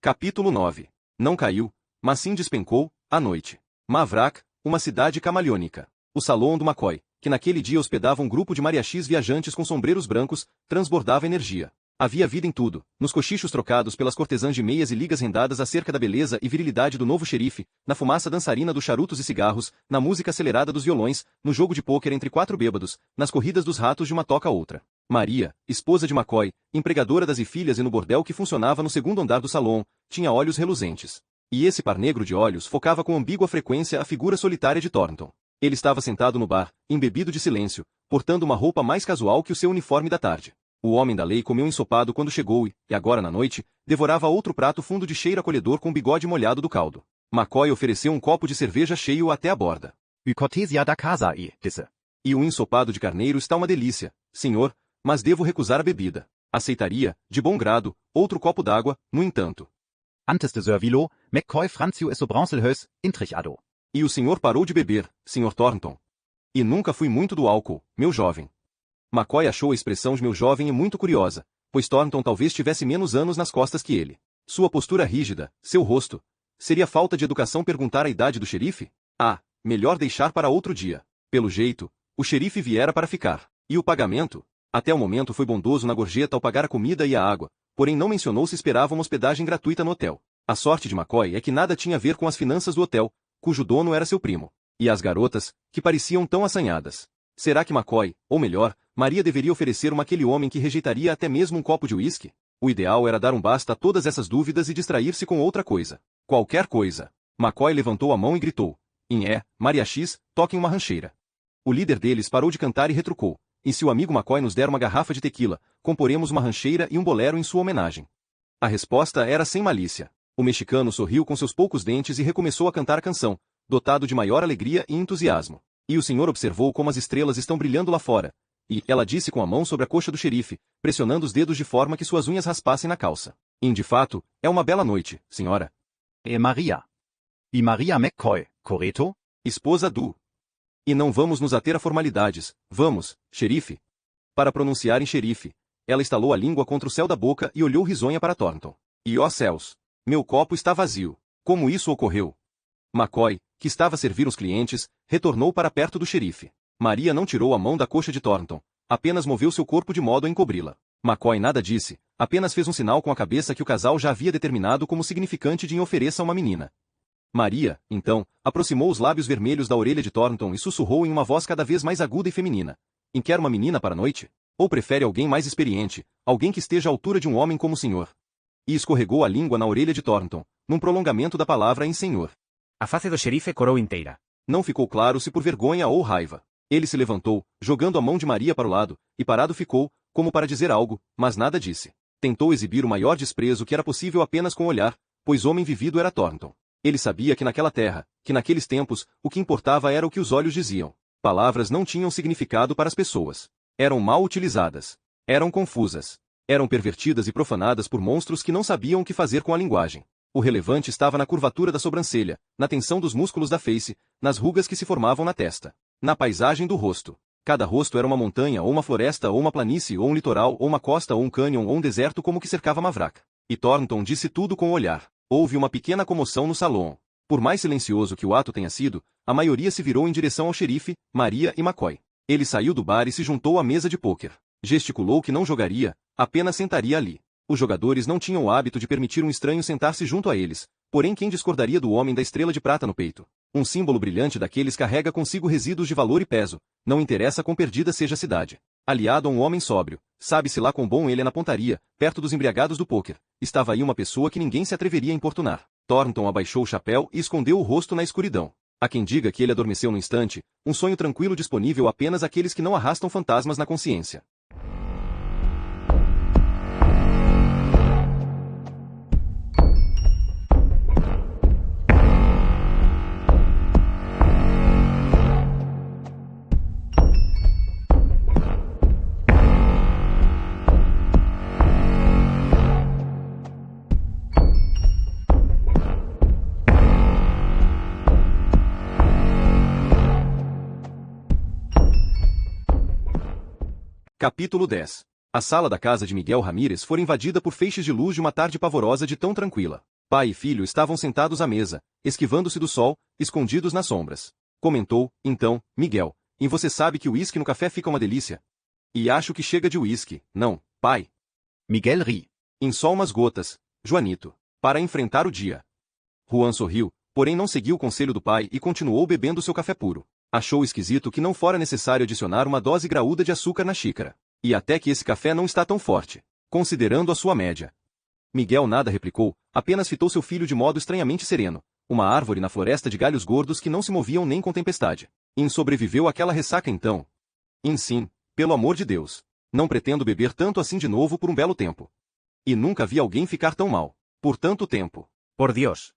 Capítulo 9. Não caiu, mas sim despencou, à noite. Mavrak, uma cidade camaleônica. O salão do McCoy, que naquele dia hospedava um grupo de mariachis viajantes com sombreros brancos, transbordava energia. Havia vida em tudo, nos cochichos trocados pelas cortesãs de meias e ligas rendadas acerca da beleza e virilidade do novo xerife, na fumaça dançarina dos charutos e cigarros, na música acelerada dos violões, no jogo de pôquer entre quatro bêbados, nas corridas dos ratos de uma toca a outra. Maria, esposa de McCoy, empregadora das filhas e no bordel que funcionava no segundo andar do salão, tinha olhos reluzentes. E esse par negro de olhos focava com ambígua frequência a figura solitária de Thornton. Ele estava sentado no bar, embebido de silêncio, portando uma roupa mais casual que o seu uniforme da tarde. O homem da lei comeu ensopado quando chegou e, agora na noite, devorava outro prato fundo de cheiro acolhedor com bigode molhado do caldo. McCoy ofereceu um copo de cerveja cheio até a borda. U cortesia da casa disse. E o ensopado de carneiro está uma delícia, senhor, mas devo recusar a bebida. Aceitaria, de bom grado, outro copo d'água, no entanto. Antes de Sir McCoy Francio e sobrancelhus, intrichado. E o senhor parou de beber, Sr. Thornton. E nunca fui muito do álcool, meu jovem. McCoy achou a expressão de meu jovem muito curiosa, pois Thornton talvez tivesse menos anos nas costas que ele. Sua postura rígida, seu rosto. Seria falta de educação perguntar a idade do xerife? Ah, melhor deixar para outro dia. Pelo jeito, o xerife viera para ficar. E o pagamento? Até o momento foi bondoso na gorjeta ao pagar a comida e a água, porém não mencionou se esperava uma hospedagem gratuita no hotel. A sorte de McCoy é que nada tinha a ver com as finanças do hotel, cujo dono era seu primo. E as garotas, que pareciam tão assanhadas. Será que McCoy, ou melhor, Maria deveria oferecer uma àquele homem que rejeitaria até mesmo um copo de uísque? O ideal era dar um basta a todas essas dúvidas e distrair-se com outra coisa. Qualquer coisa. McCoy levantou a mão e gritou. Mariachis, toquem uma rancheira. O líder deles parou de cantar e retrucou. E se o amigo McCoy nos der uma garrafa de tequila, comporemos uma rancheira e um bolero em sua homenagem. A resposta era sem malícia. O mexicano sorriu com seus poucos dentes e recomeçou a cantar a canção, dotado de maior alegria e entusiasmo. E o senhor observou como as estrelas estão brilhando lá fora. E ela disse com a mão sobre a coxa do xerife, pressionando os dedos de forma que suas unhas raspassem na calça. De fato, é uma bela noite, senhora. E Maria McCoy, correto? Esposa do. E não vamos nos ater a formalidades. Vamos, xerife. Para pronunciar em xerife, ela estalou a língua contra o céu da boca e olhou risonha para Thornton. E ó céus! Meu copo está vazio. Como isso ocorreu? McCoy, que estava a servir os clientes, retornou para perto do xerife. Maria não tirou a mão da coxa de Thornton, apenas moveu seu corpo de modo a encobri-la. McCoy nada disse, apenas fez um sinal com a cabeça que o casal já havia determinado como significante de ofereça uma menina. Maria, então, aproximou os lábios vermelhos da orelha de Thornton e sussurrou em uma voz cada vez mais aguda e feminina. Quer uma menina para a noite? Ou prefere alguém mais experiente, alguém que esteja à altura de um homem como o senhor? E escorregou a língua na orelha de Thornton, num prolongamento da palavra em senhor. A face do xerife corou inteira. Não ficou claro se por vergonha ou raiva. Ele se levantou, jogando a mão de Maria para o lado, e parado ficou, como para dizer algo, mas nada disse. Tentou exibir o maior desprezo que era possível apenas com o olhar, pois homem vivido era Thornton. Ele sabia que naquela terra, que naqueles tempos, o que importava era o que os olhos diziam. Palavras não tinham significado para as pessoas. Eram mal utilizadas. Eram confusas. Eram pervertidas e profanadas por monstros que não sabiam o que fazer com a linguagem. O relevante estava na curvatura da sobrancelha, na tensão dos músculos da face, nas rugas que se formavam na testa, na paisagem do rosto. Cada rosto era uma montanha ou uma floresta ou uma planície ou um litoral ou uma costa ou um cânion ou um deserto como que cercava Mavrak. E Thornton disse tudo com o olhar. Houve uma pequena comoção no salão. Por mais silencioso que o ato tenha sido, a maioria se virou em direção ao xerife, Maria e McCoy. Ele saiu do bar e se juntou à mesa de pôquer. Gesticulou que não jogaria, apenas sentaria ali. Os jogadores não tinham o hábito de permitir um estranho sentar-se junto a eles, porém quem discordaria do homem da estrela de prata no peito? Um símbolo brilhante daqueles carrega consigo resíduos de valor e peso, não interessa quão perdida seja a cidade. Aliado a um homem sóbrio, sabe-se lá quão bom ele é na pontaria, perto dos embriagados do pôquer, estava aí uma pessoa que ninguém se atreveria a importunar. Thornton abaixou o chapéu e escondeu o rosto na escuridão. Há quem diga que ele adormeceu no instante, um sonho tranquilo disponível apenas àqueles que não arrastam fantasmas na consciência. Capítulo 10. A sala da casa de Miguel Ramírez fora invadida por feixes de luz de uma tarde pavorosa de tão tranquila. Pai e filho estavam sentados à mesa, esquivando-se do sol, escondidos nas sombras. Comentou, então, Miguel, e você sabe que o uísque no café fica uma delícia? E acho que chega de uísque, não, pai? Miguel ri. Em só umas gotas, Joanito, para enfrentar o dia. Juan sorriu, porém não seguiu o conselho do pai e continuou bebendo seu café puro. Achou esquisito que não fora necessário adicionar uma dose graúda de açúcar na xícara. E até que esse café não está tão forte, considerando a sua média. Miguel nada replicou, apenas fitou seu filho de modo estranhamente sereno, uma árvore na floresta de galhos gordos que não se moviam nem com tempestade. Sobreviveu àquela ressaca então? Sim, pelo amor de Deus. Não pretendo beber tanto assim de novo por um belo tempo. E nunca vi alguém ficar tão mal, por tanto tempo. Por Dios.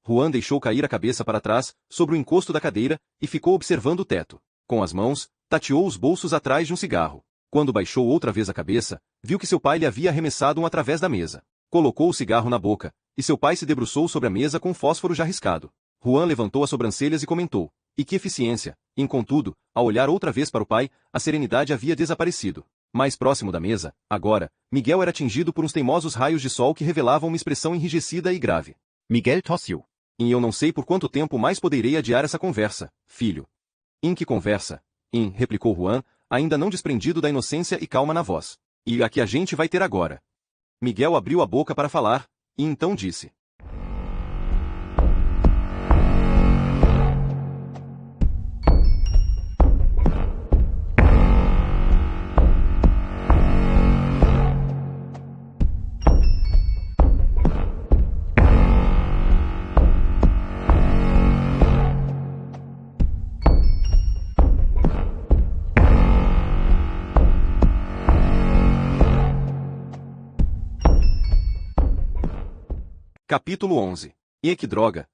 Juan deixou cair a cabeça para trás, sobre o encosto da cadeira, e ficou observando o teto. Com as mãos, tateou os bolsos atrás de um cigarro. Quando baixou outra vez a cabeça, viu que seu pai lhe havia arremessado um através da mesa. Colocou o cigarro na boca, e seu pai se debruçou sobre a mesa com um fósforo já riscado. Juan levantou as sobrancelhas e comentou, e que eficiência, contudo, ao olhar outra vez para o pai, a serenidade havia desaparecido. Mais próximo da mesa, agora, Miguel era atingido por uns teimosos raios de sol que revelavam uma expressão enrijecida e grave. Miguel tossiu. E eu não sei por quanto tempo mais poderei adiar essa conversa, filho. Que conversa? Replicou Juan, ainda não desprendido da inocência e calma na voz. E a que a gente vai ter agora? Miguel abriu a boca para falar, e então disse. Capítulo 11. E que droga!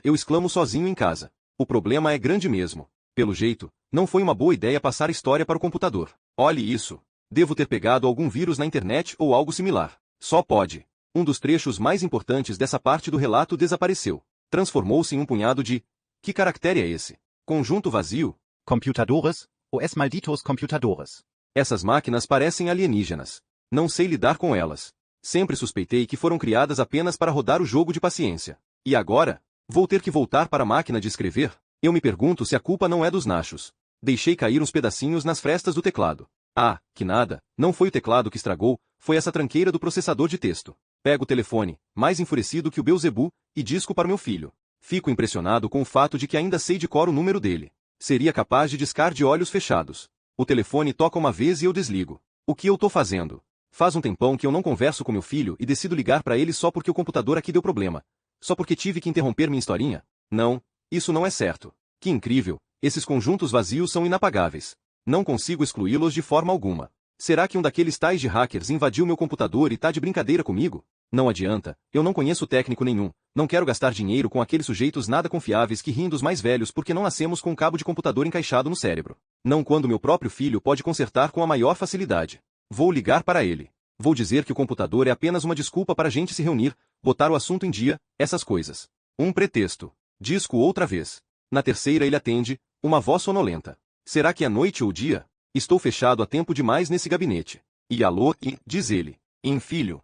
Eu exclamo sozinho em casa. O problema é grande mesmo. Pelo jeito, não foi uma boa ideia passar a história para o computador. Olhe isso. Devo ter pegado algum vírus na internet ou algo similar. Só pode. Um dos trechos mais importantes dessa parte do relato desapareceu. Transformou-se em um punhado de... Que caractere é esse? Conjunto vazio? Computadores, os malditos computadores. Essas máquinas parecem alienígenas. Não sei lidar com elas. Sempre suspeitei que foram criadas apenas para rodar o jogo de paciência. E agora? Vou ter que voltar para a máquina de escrever? Eu me pergunto se a culpa não é dos nachos. Deixei cair uns pedacinhos nas frestas do teclado. Ah, que nada, não foi o teclado que estragou, foi essa tranqueira do processador de texto. Pego o telefone, mais enfurecido que o Beelzebub, e disco para meu filho. Fico impressionado com o fato de que ainda sei de cor o número dele. Seria capaz de discar de olhos fechados. O telefone toca uma vez e eu desligo. O que eu tô fazendo? Faz um tempão que eu não converso com meu filho e decido ligar para ele só porque o computador aqui deu problema. Só porque tive que interromper minha historinha? Não, isso não é certo. Que incrível, esses conjuntos vazios são inapagáveis. Não consigo excluí-los de forma alguma. Será que um daqueles tais de hackers invadiu meu computador e tá de brincadeira comigo? Não adianta, eu não conheço técnico nenhum, não quero gastar dinheiro com aqueles sujeitos nada confiáveis que riem dos mais velhos porque não nascemos com um cabo de computador encaixado no cérebro. Não quando meu próprio filho pode consertar com a maior facilidade. Vou ligar para ele. Vou dizer que o computador é apenas uma desculpa para a gente se reunir, botar o assunto em dia, essas coisas. Um pretexto. Disco outra vez. Na terceira ele atende, uma voz sonolenta. Será que é noite ou dia? Estou fechado há tempo demais nesse gabinete. E alô, diz ele. Filho.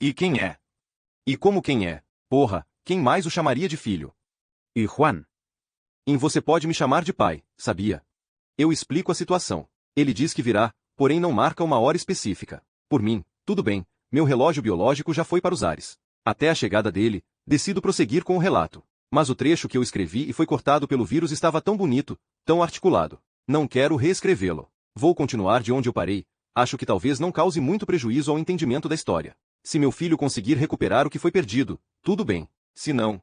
E quem é? E como quem é? Porra, quem mais o chamaria de filho? E Juan. Você pode me chamar de pai, sabia? Eu explico a situação. Ele diz que virá, porém não marca uma hora específica. Por mim, tudo bem, meu relógio biológico já foi para os ares. Até a chegada dele, decido prosseguir com o relato. Mas o trecho que eu escrevi e foi cortado pelo vírus estava tão bonito, tão articulado. Não quero reescrevê-lo. Vou continuar de onde eu parei, acho que talvez não cause muito prejuízo ao entendimento da história. Se meu filho conseguir recuperar o que foi perdido, tudo bem. Se não,